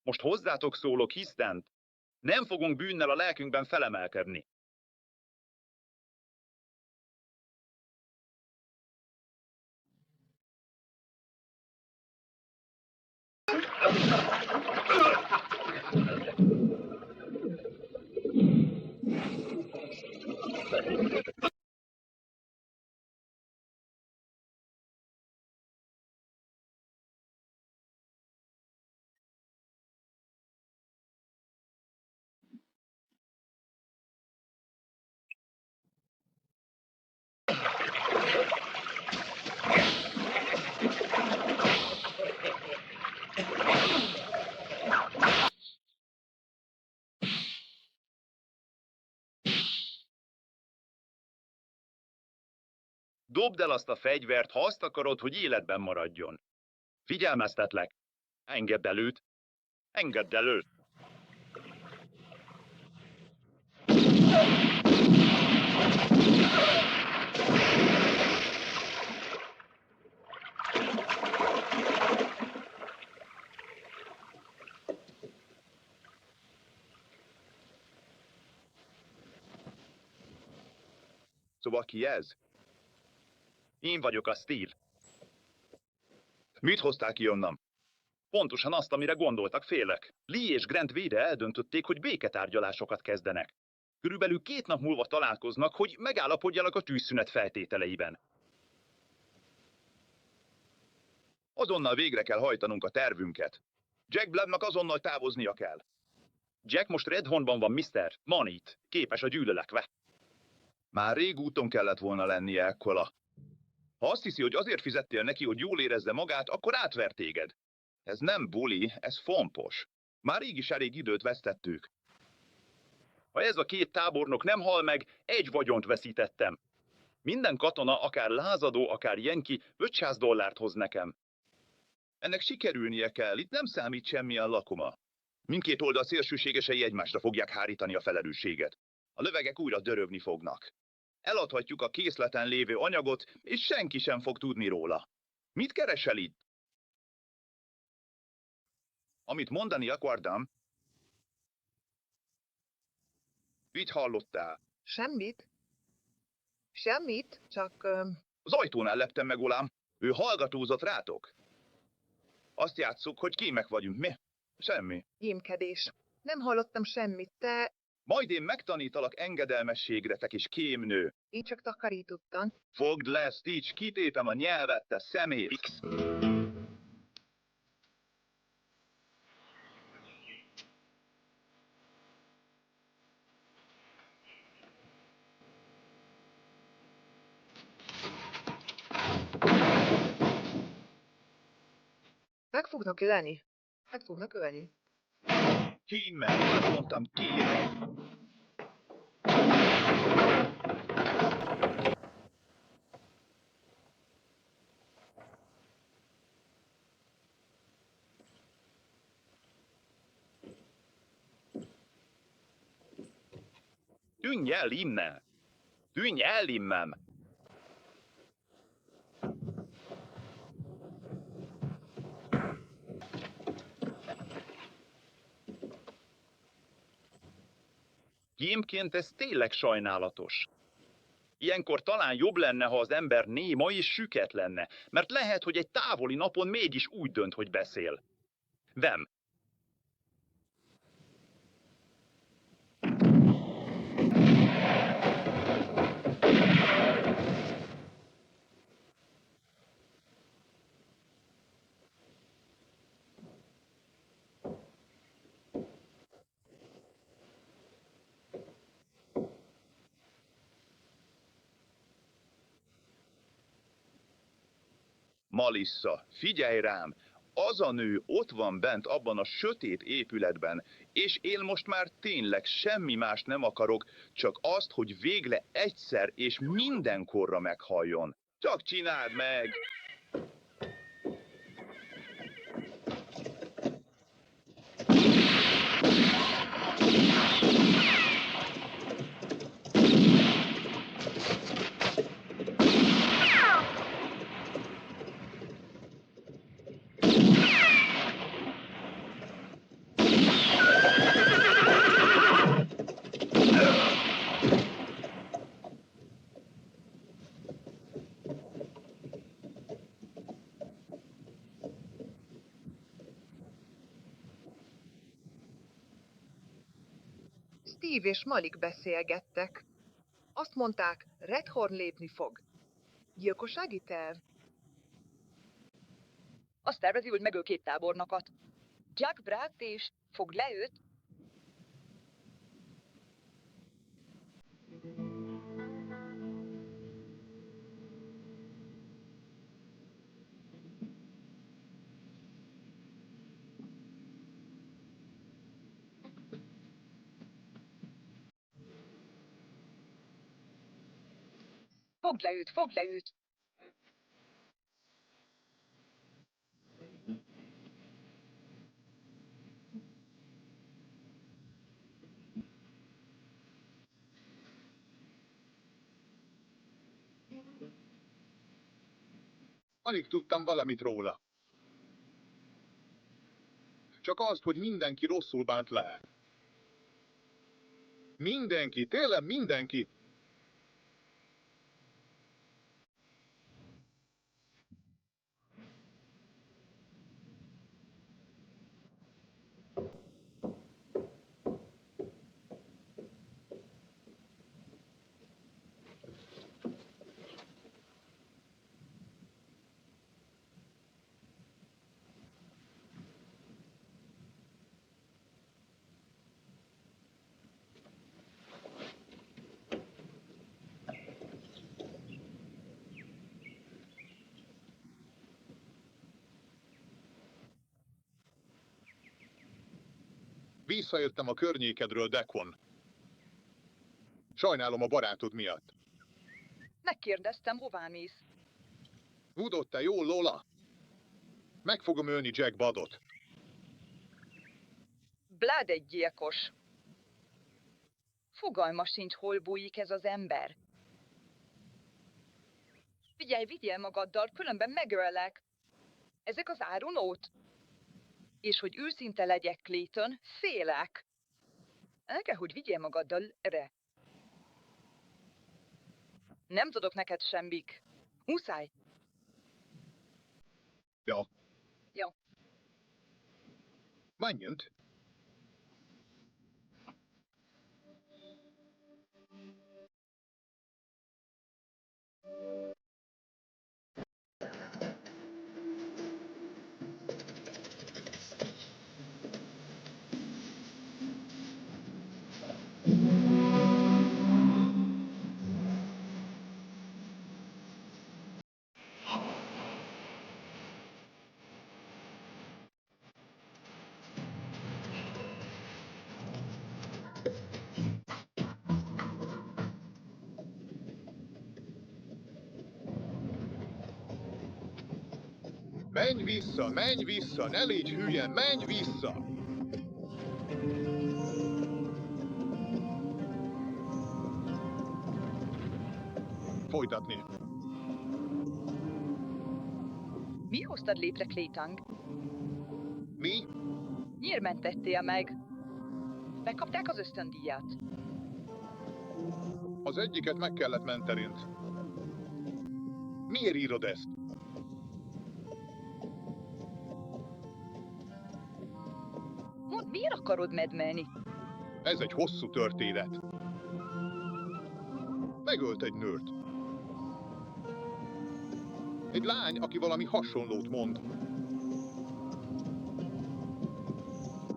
Most hozzátok szólok, hisztent. Nem fogunk bűnnel a lelkünkben felemelkedni. Dobd el azt a fegyvert, ha azt akarod, hogy életben maradjon. Figyelmeztetlek. Engedd el őt. Engedd el őt. Szóval ki ez? Én vagyok a Steel. Mit hozták ki onnan? Pontosan azt, amire gondoltak, félek. Lee és Grant végre eldöntötték, hogy béketárgyalásokat kezdenek. Körülbelül 2 nap múlva találkoznak, hogy megállapodjanak a tűzszünet feltételeiben. Azonnal végre kell hajtanunk a tervünket. Jack Bloodnak azonnal távoznia kell. Jack most Redhornban van, mister. Van itt. Képes a gyűlölekve. Már rég úton kellett volna lennie ekkola. Ha azt hiszi, hogy azért fizettél neki, hogy jól érezze magát, akkor átvert téged. Ez nem buli, ez fompos. Már rég is elég időt vesztettük. Ha ez a két tábornok nem hal meg, egy vagyont veszítettem. Minden katona, akár lázadó, akár jenki, $500 hoz nekem. Ennek sikerülnie kell, itt nem számít semmilyen lakoma. Mindkét oldal szélsőségesei egymásra fogják hárítani a felelősséget. A lövegek újra dörögni fognak. Eladhatjuk a készleten lévő anyagot, és senki sem fog tudni róla. Mit keresel itt? Amit mondani akartam, mit hallottál? Semmit? Semmit, csak... Az ajtónál leptem meg, Olám. Ő hallgatózott rátok. Azt játsszuk, hogy kémek vagyunk. Mi? Semmi. Kémkedés. Nem hallottam semmit, te... Majd én megtanítalak engedelmességre, te kis kémnő. Én csak takarítottam. Fogd le, Stitch, kitépem a nyelvet, te szemét. Meg fognak ölni. Meg fognak ölni. Kémmel, azt mondtam, kémek. Tűnj el innen! Tűnj el innen! Kémként ez tényleg sajnálatos. Ilyenkor talán jobb lenne, ha az ember néma és süket lenne, mert lehet, hogy egy távoli napon mégis úgy dönt, hogy beszél. Vem. Malissa, figyelj rám! Az a nő ott van bent abban a sötét épületben, és én most már tényleg semmi más nem akarok, csak azt, hogy végre egyszer és mindenkorra meghalljon. Csak csináld meg! Steve és Malik beszélgettek. Azt mondták, Redhorn lépni fog. Gyilkossági terv? Azt tervezi, hogy megöl két tábornokat. Jack Brat és fogd le őt. Fogd le őt, fogd le őt! Alig tudtam valamit róla. Csak azt, hogy mindenki rosszul bánt le. Mindenki, tényleg mindenki. Visszajöttem a környékedről, Dekon. Sajnálom a barátod miatt. Megkérdeztem, hová mész. Tudod te jól, Lola? Meg fogom ölni Jack Badot. Blood egy gyilkos. Fogalma sincs, hol bújik ez az ember. Figyelj, vigyél magaddal, különben megöllek. Ezek az árulót? És hogy őszinte legyek, Clayton, félek. El kell, hogy vigyél magaddal erre. Nem tudok neked semmik. Muszáj. Ja. Ja. Menjünk. Menj vissza, ne légy hülye, menj vissza! Folytatni. Mi hoztad létre, Clayton? Mi? Miért mentettél meg? Megkapták az ösztöndíjat. Az egyiket meg kellett menterint. Miért írod ezt? Mondd, miért akarod medmelni? Ez egy hosszú történet. Megölt egy nőt. Egy lány, aki valami hasonlót mond.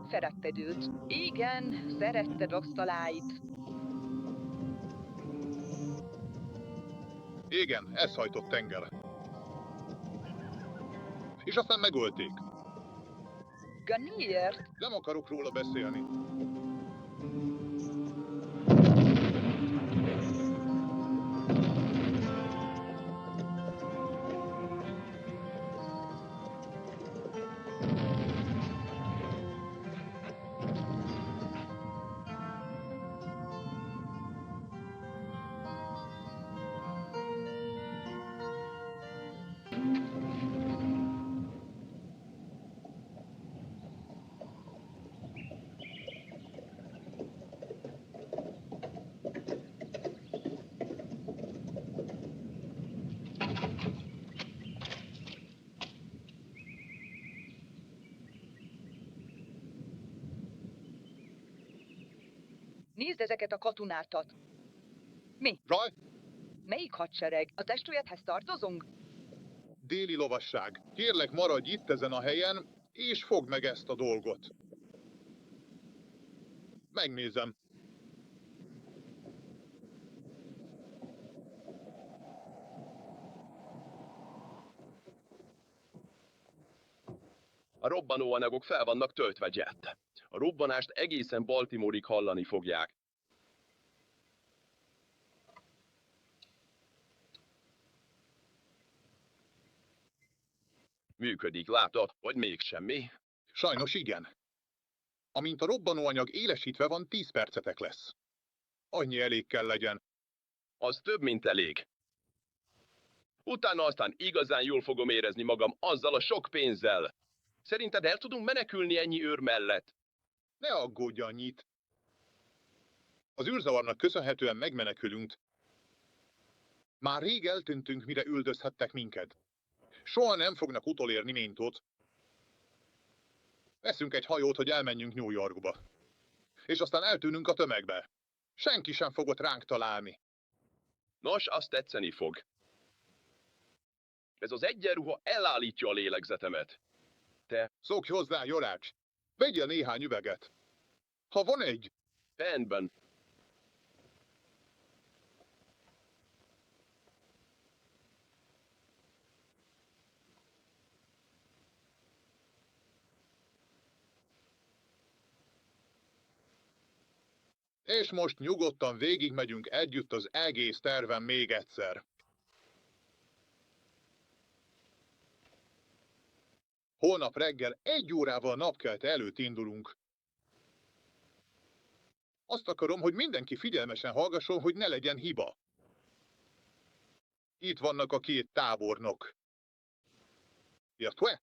Szeretted őt. Igen, szeretted azt a lányt. Igen, ez hajtott engel. És aztán megölték. Miért? Nem akarok róla beszélni. Nézd ezeket a katonákat. Mi? Raj, Melyik hadsereg? A testülethez tartozunk? déli lovasság. Kérlek, maradj itt ezen a helyen, és fogd meg ezt a dolgot. Megnézem. A robbanóanyagok fel vannak töltve, Jet. A robbanást egészen Baltimoreig hallani fogják. Működik, látod? Vagy mégsem, mi? Sajnos igen. Amint a robbanóanyag élesítve van, 10 percetek lesz. Annyi elég kell legyen. Az több, mint elég. Utána aztán igazán jól fogom érezni magam azzal a sok pénzzel. Szerinted el tudunk menekülni ennyi őr mellett? Ne aggódj annyit. Az űrzavarnak köszönhetően megmenekülünk. Már rég eltűntünk, mire üldözhettek minket. Soha nem fognak utolérni Mintot. Veszünk egy hajót, hogy elmenjünk New Yorkba. És aztán eltűnünk a tömegbe. Senki sem fogott ránk találni. Nos, azt tetszeni fog. Ez az egyenruha elállítja a lélegzetemet. Szokj hozzá, Jorács! Vegyél néhány üveget. Ha van egy, Rendben. És most nyugodtan végigmegyünk együtt az egész terven még egyszer. Holnap reggel 1 órával napkelte előtt indulunk. Azt akarom, hogy mindenki figyelmesen hallgasson, hogy ne legyen hiba. Itt vannak a 2 tábornok. Értve?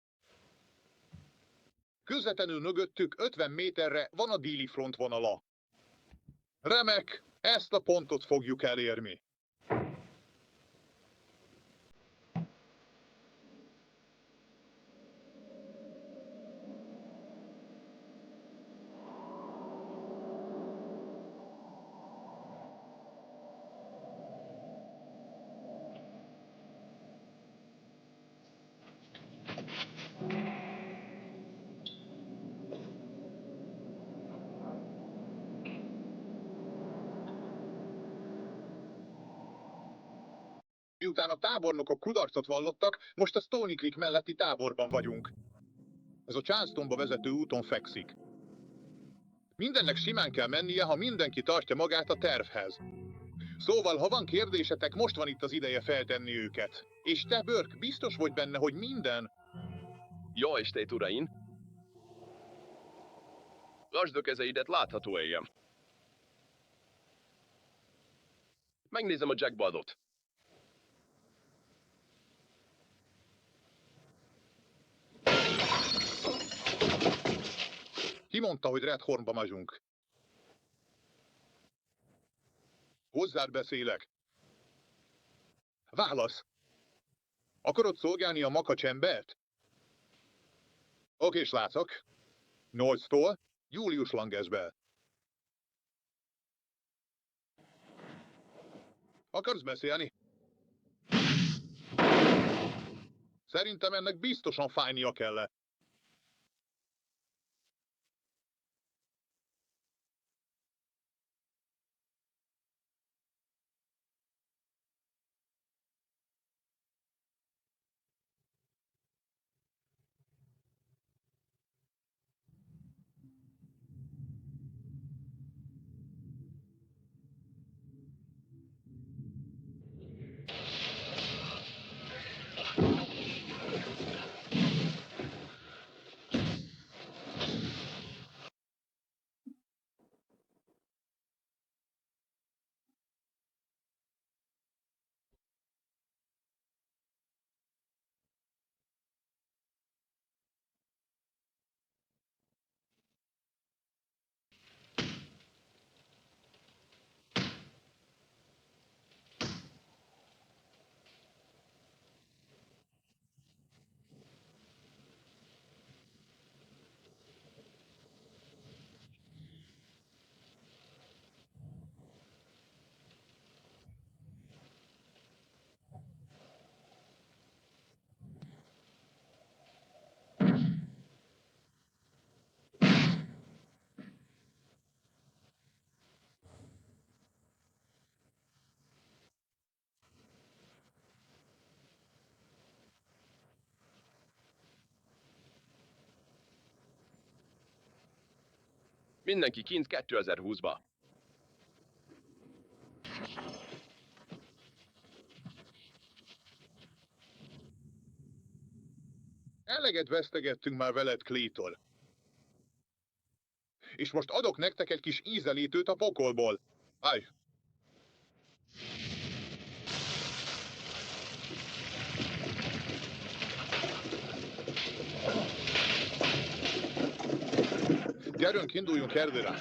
Közvetlenül mögöttük 50 méterre van a déli frontvonala. Remek, ezt a pontot fogjuk elérni. Miután a tábornokok kudarcot vallottak, most a Stony Creek melletti táborban vagyunk. Ez a Charlestonba vezető úton fekszik. Mindennek simán kell mennie, ha mindenki tartja magát a tervhez. Szóval, ha van kérdésetek, most van itt az ideje feltenni őket. És te, Burke, biztos vagy benne, hogy minden... Jó estét, uraim! Lasd a kezeidet, látható éljem. Megnézem a jackbadot. Ki mondta, hogy Red Hornba megyünk? Hozzád beszélek. Válasz. Akarod szolgálni a makacsembert? Oké, srácok. 8-tól Julius Langesbe. Akarsz beszélni? Szerintem ennek biztosan fájnia kellett. Mindenki kint 2020-ba. Eleget vesztegettünk már veled, Clayton. És most adok nektek egy kis ízelítőt a pokolból. Állj! Gyerünk, induljunk erdőre!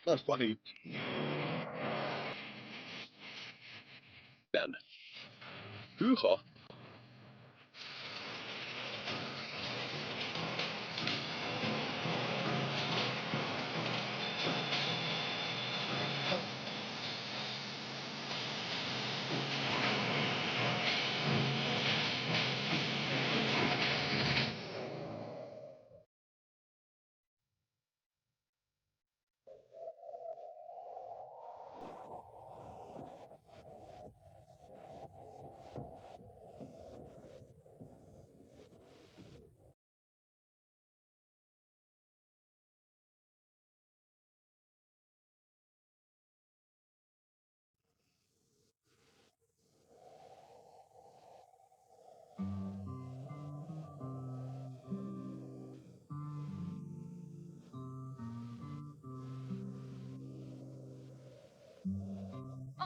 Most van itt. Ben. Hűha!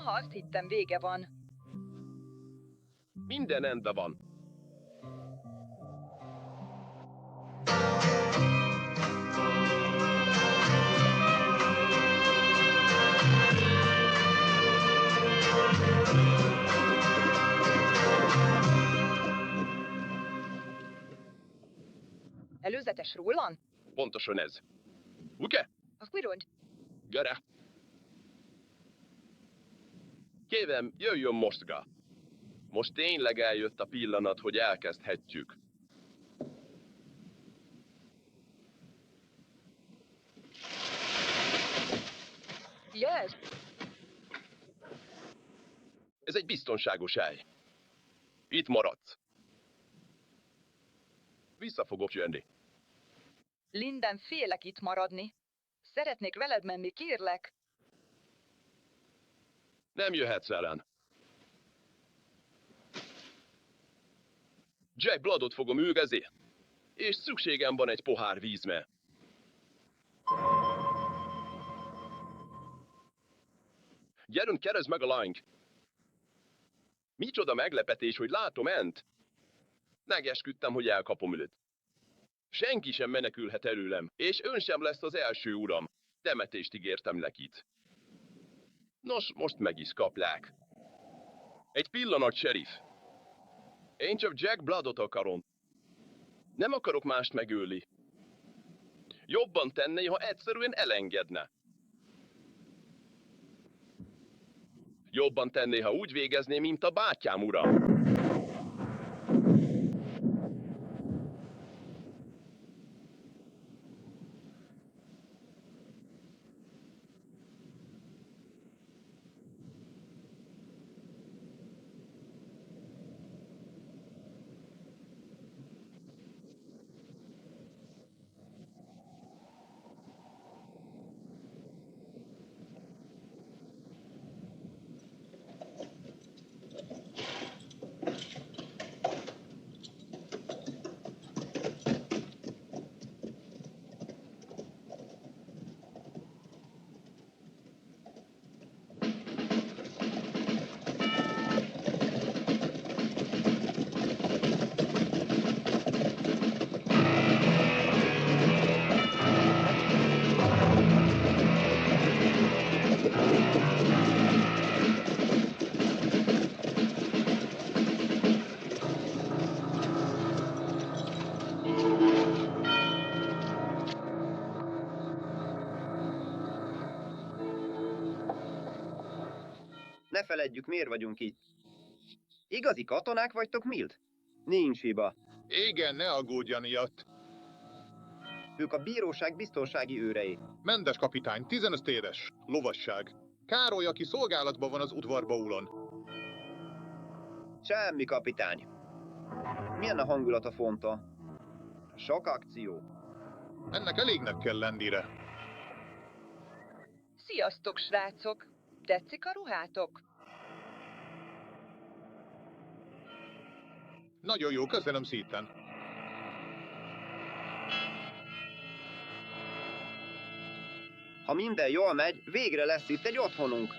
azt hittem vége van. Minden rendben van. Előzetes rullan? Pontosan ez. Ugye? Akvirod? Gyere! Kérem, jöjjön mostga! Most tényleg eljött a pillanat, hogy elkezdhetjük. Yes. Ez egy biztonságos hely. Itt maradsz. Vissza fogok jönni. Linden, félek itt maradni. Szeretnék veled menni, kérlek. Nem jöhetsz velem. Jack Bloodot fogom üldözni, és szükségem van egy pohár vízre. Gyerünk, keresd meg a lányt! Micsoda meglepetés, hogy látom Ent! Megesküdtem, hogy elkapom őt. Senki sem menekülhet előlem, és ön sem lesz az első uram. Temetést ígértem nekit. Nos, most meg is kaplák. Egy pillanat, sheriff. Én csak Jack Bloodot akarom. Nem akarok mást megölni. Jobban tenné, ha egyszerűen elengedne. Jobban tenné, ha úgy végezné, mint a bátyám ura. Ne feledjük, miért vagyunk itt. Igazi katonák vagytok, Milt? Nincs hiba. Igen, ne aggódj miatt. Ők a bíróság biztonsági őrei. Mendes kapitány, 15 éves, lovasság. Károly, aki szolgálatban van az udvarbaulon. Semmi, kapitány. Milyen a hangulat a fonta? Sok akció. Ennek elégnek kell lennire. Sziasztok, srácok! Tetszik a ruhátok? Nagyon jó, köszönöm szépen. Ha minden jól megy, végre lesz itt egy otthonunk.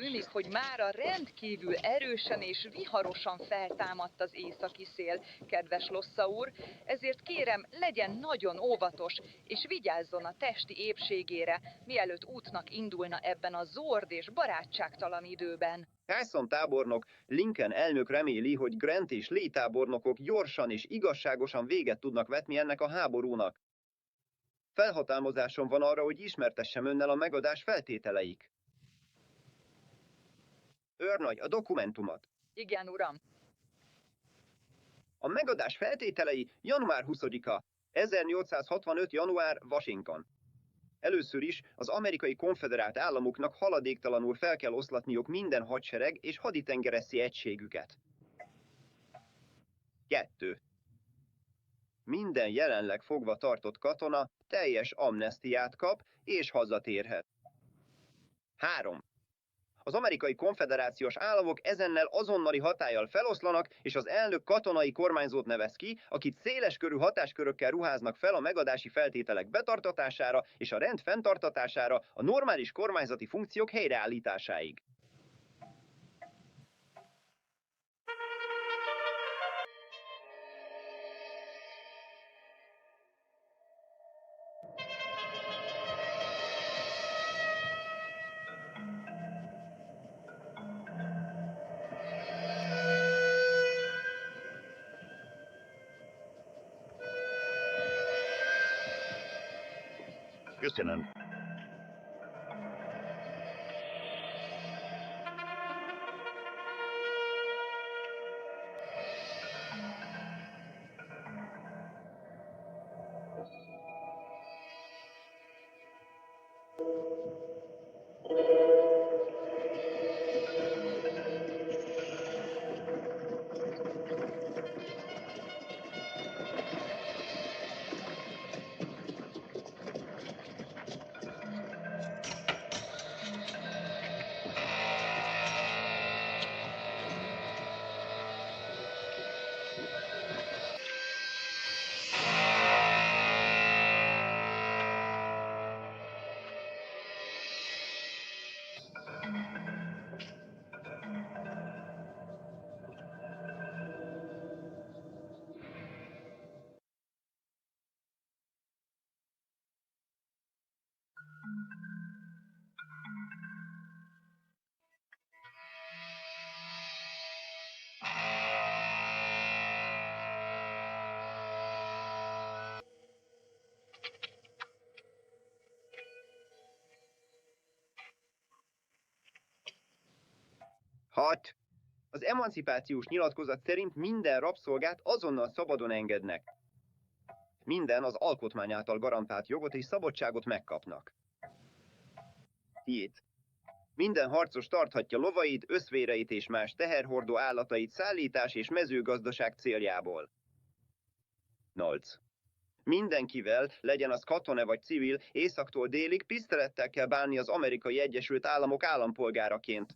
tűnik, hogy mára rendkívül erősen és viharosan feltámadt az északi szél, kedves Lossa úr, ezért kérem, legyen nagyon óvatos, és vigyázzon a testi épségére, mielőtt útnak indulna ebben a zord és barátságtalan időben. Carson tábornok, Lincoln elnök reméli, hogy Grant és Lee tábornokok gyorsan és igazságosan véget tudnak vetni ennek a háborúnak. Felhatalmazásom van arra, hogy ismertessem önnel a megadás feltételeik. Őrnagy, a dokumentumot. Igen, uram. A megadás feltételei január 20-a, 1865. január, Washington. Először is az amerikai konfederált államoknak haladéktalanul fel kell oszlatniuk minden hadsereg és haditengerészi egységüket. 2. Minden jelenleg fogva tartott katona teljes amnesztiát kap és hazatérhet. 3. Az amerikai konfederációs államok ezennel azonnali hatállyal feloszlanak, és az elnök katonai kormányzót nevez ki, akit széleskörű hatáskörökkel ruháznak fel a megadási feltételek betartatására és a rend fenntartatására, a normális kormányzati funkciók helyreállításáig. Köszönöm. Hat. Az emancipációs nyilatkozat szerint minden rabszolgát azonnal szabadon engednek. Minden az alkotmány által garantált jogot és szabadságot megkapnak. 7. Minden harcos tarthatja lovait, összvéreit és más teherhordó állatait szállítás és mezőgazdaság céljából. 8. Mindenkivel, legyen az katona vagy civil, északtól délig tisztelettel kell bánni az Amerikai Egyesült Államok állampolgáraként.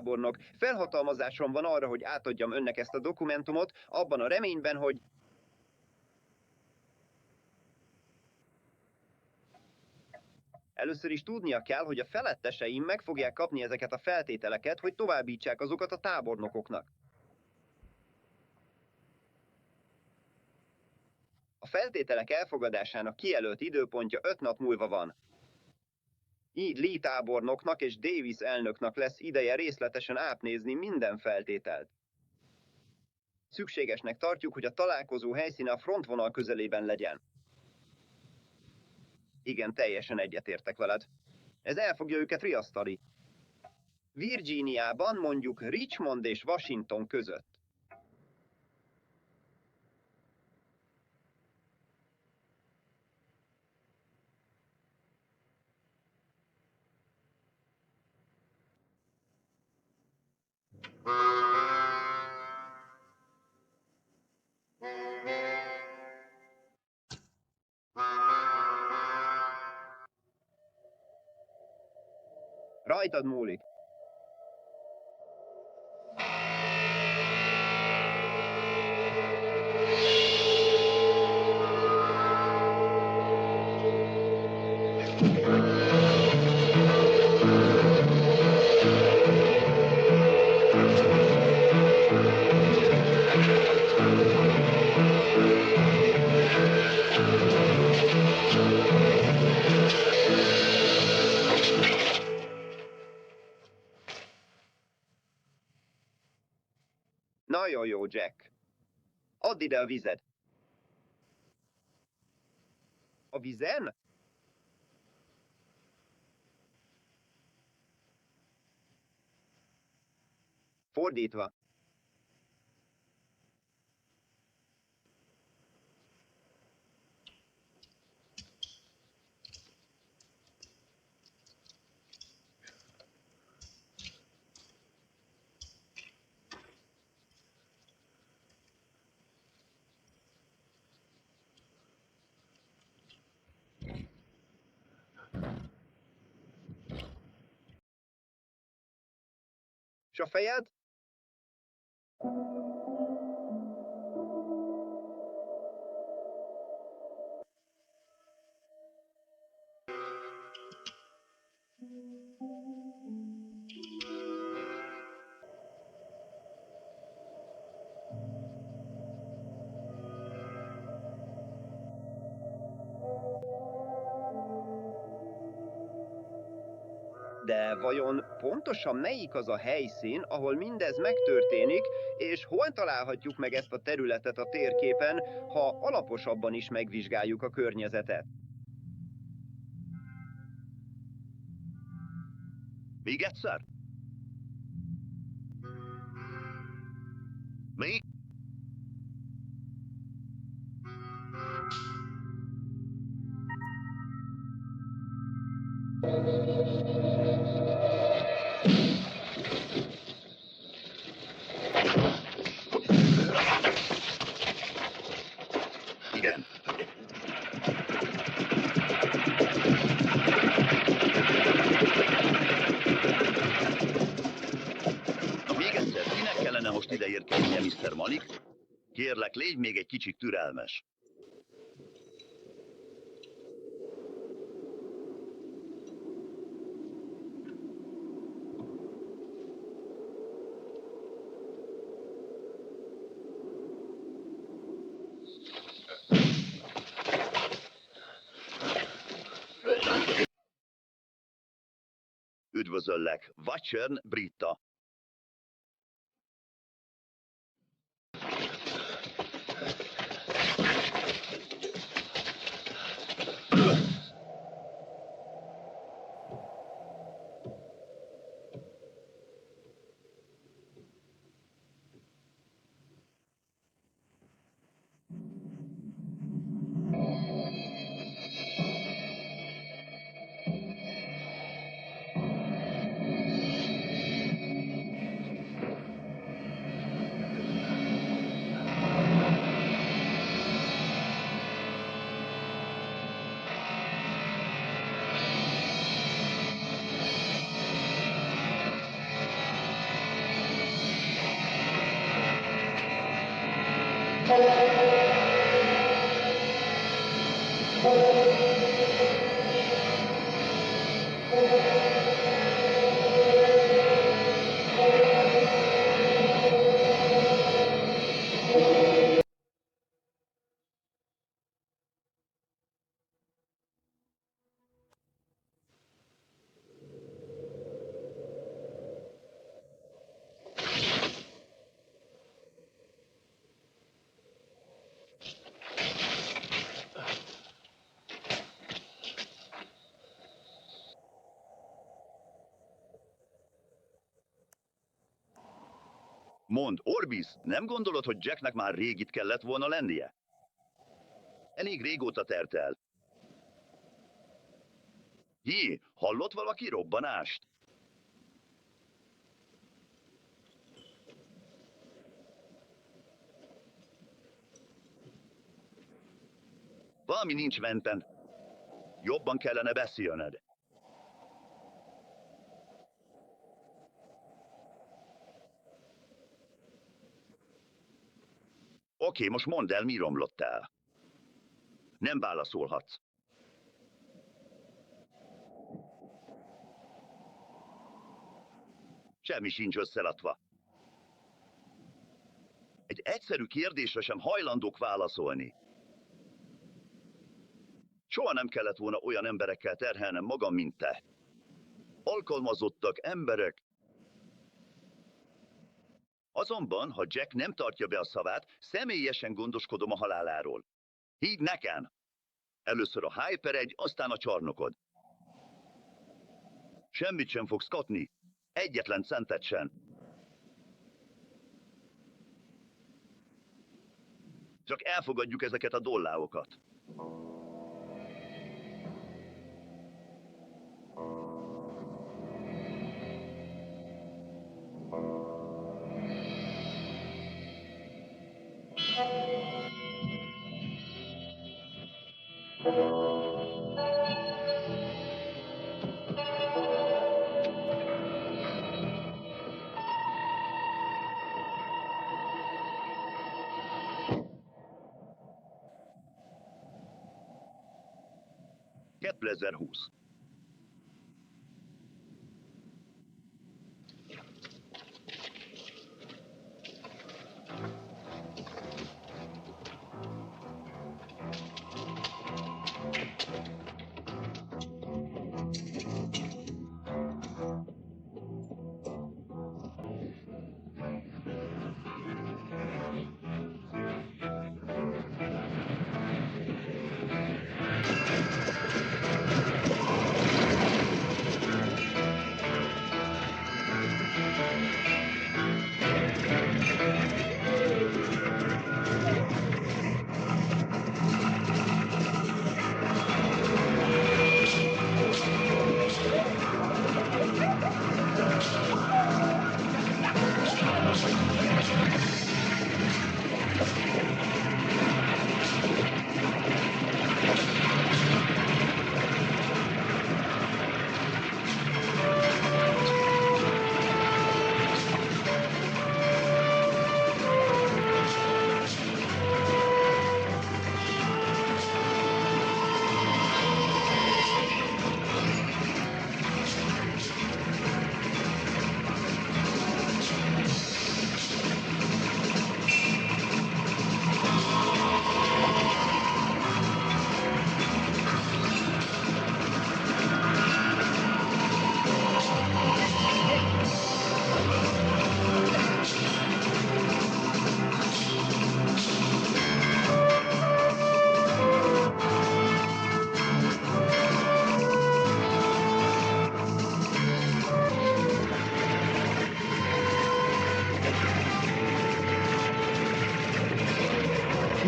'Tábornok, felhatalmazásom van arra, hogy átadjam önnek ezt a dokumentumot, abban a reményben, hogy... Először is tudnia kell, hogy a feletteseim meg fogják kapni ezeket a feltételeket, hogy továbbítsák azokat a tábornokoknak. A feltételek elfogadásának kijelölt időpontja 5 nap múlva van. Így Lee tábornoknak és Davis elnöknek lesz ideje részletesen átnézni minden feltételt. Szükségesnek tartjuk, hogy a találkozó helyszíne a frontvonal közelében legyen. Igen, teljesen egyetértek veled. Ez el fogja őket riasztani. Virginiában mondjuk Richmond és Washington között. Rajtad múlik. Nagyon jó, Jack. Add ide a vizet. A vizen? Fordítva. És a fejed? De vajon pontosan melyik az a helyszín, ahol mindez megtörténik, és hol találhatjuk meg ezt a területet a térképen, ha alaposabban is megvizsgáljuk a környezetet? Még egyszer? Mi? Igen. Na még egyszer, kinek kellene most ide érkeznie, Mr. Malik? Kérlek, légy még egy kicsit türelmes. Üdvözöllek, Watchern Britta. Mond, Orbis, nem gondolod, hogy Jacknek már rég itt kellett volna lennie? Elég régóta telt el. Jé, hallott valaki robbanást? Valami nincs menten. Jobban kellene beszélned. Oké, most mondd el, mi romlott el. Nem válaszolhatsz. Semmi sincs összelatva. Egy egyszerű kérdésre sem hajlandók válaszolni. Soha nem kellett volna olyan emberekkel terhelnem magam, mint te. Alkalmazottak, emberek. Azonban, ha Jack nem tartja be a szavát, személyesen gondoskodom a haláláról. Hidd nekem! Először a Hyper 1, aztán a csarnokod. Semmit sem fogsz kapni. Egyetlen centet sem. Csak elfogadjuk ezeket a dollárokat. ...2020.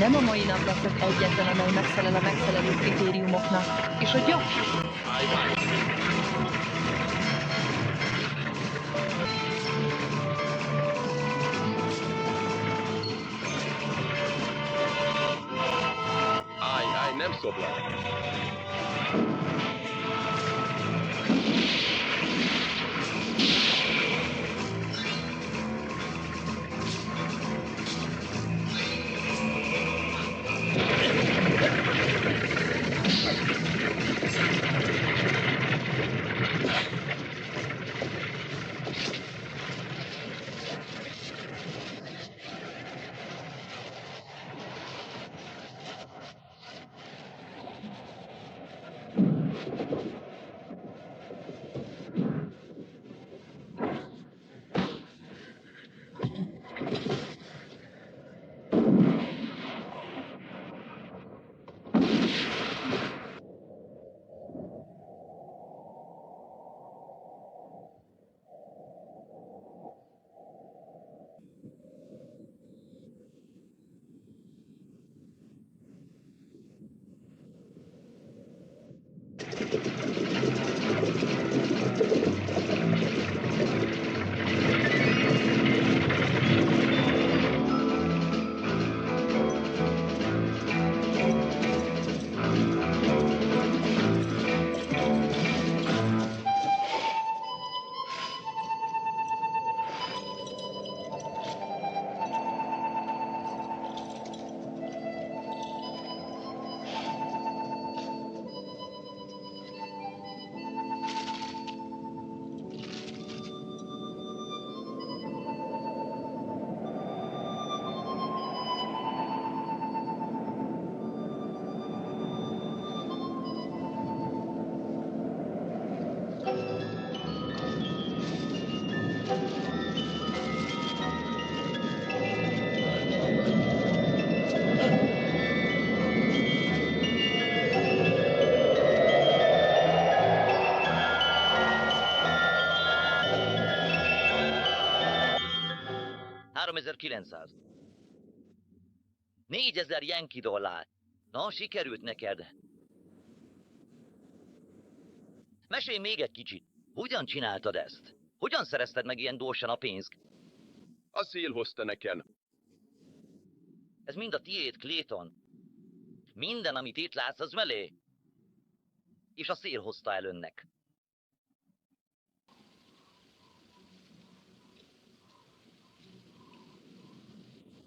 Nem a mai nap lesz az egyetlen, amely megfelel a megfelelő kritériumoknak, és a gyak... Állj, nem szoblak! 3900. 4000 Yankee dollár. Na, sikerült neked. Mesélj még egy kicsit. Hogyan csináltad ezt? Hogyan szerezted meg ilyen gyorsan a pénzt? A szél hozta nekem. Ez mind a tiéd, Clayton. Minden, amit itt látsz, az melé. És a szél hozta el önnek.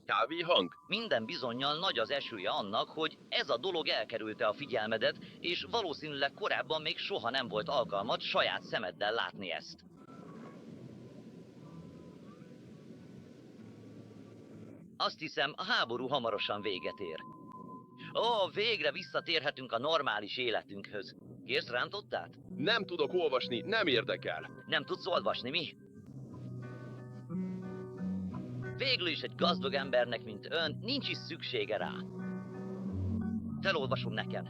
Kávéhang? Minden bizonnyal nagy az esője annak, hogy ez a dolog elkerülte a figyelmedet, és valószínűleg korábban még soha nem volt alkalmad saját szemeddel látni ezt. Azt hiszem, a háború hamarosan véget ér. Ó, végre visszatérhetünk a normális életünkhöz. Kérsz rántottát? Nem tudok olvasni, nem érdekel. Nem tudsz olvasni, mi? Végül is egy gazdag embernek, mint ön, nincs is szüksége rá. Felolvasom neked.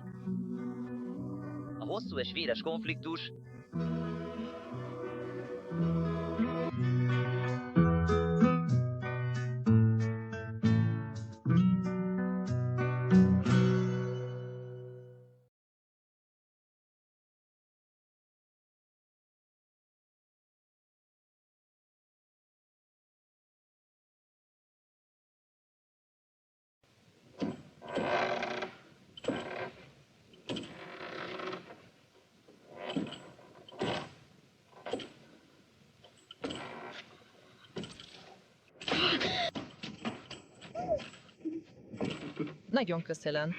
A hosszú és véres konfliktus Nagyon köszönöm.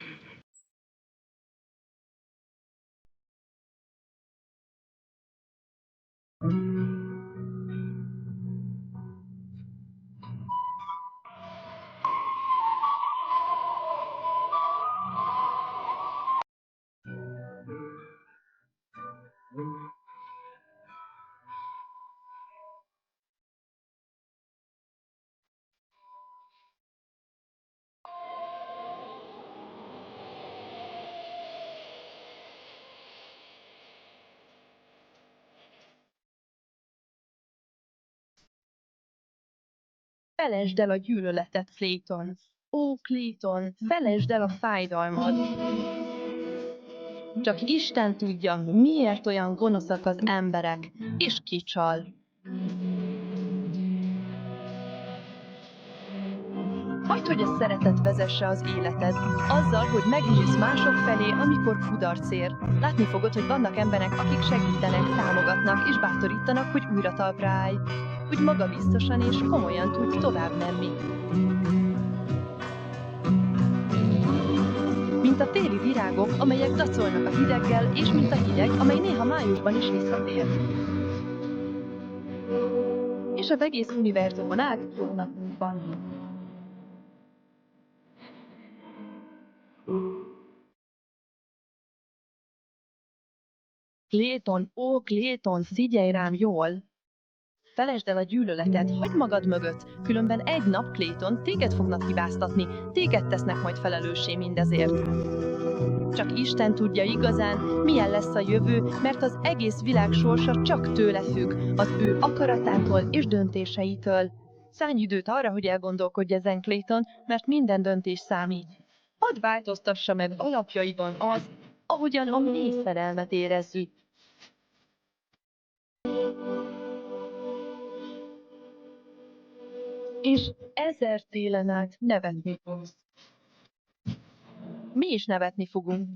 Felejtsd el a gyűlöletet, Clayton. Ó, Clayton, felejtsd el a fájdalmat. Csak Isten tudja, miért olyan gonoszak az emberek, és kicsal. Hagyd, hogy a szeretet vezesse az életed, azzal, hogy megnyílsz mások felé, amikor kudarc ér. Látni fogod, hogy vannak emberek, akik segítenek, támogatnak és bátorítanak, hogy újra talpra állj, hogy magabiztosan és komolyan tudj tovább menni. Mint a téli virágok, amelyek dacolnak a hideggel, és mint a hideg, amely néha májusban is visszatér. És az egész univerzumon át jó napunk van. Clayton, ó Clayton, figyelj rám jól! Felejtsd el a gyűlöletet, hagyd magad mögött, különben egy nap, Clayton, téged fognak hibáztatni, téged tesznek majd felelőssé mindezért. Csak Isten tudja igazán, milyen lesz a jövő, mert az egész világ sorsa csak tőle függ, az ő akaratától és döntéseitől. Szállj időt arra, hogy elgondolkodj ezen, Clayton, mert minden döntés számít. Hadd változtassa meg alapjaiban az, ahogyan a mély szerelmet érezzük. És 1000 télen át nevetni fogsz. Mi is nevetni fogunk.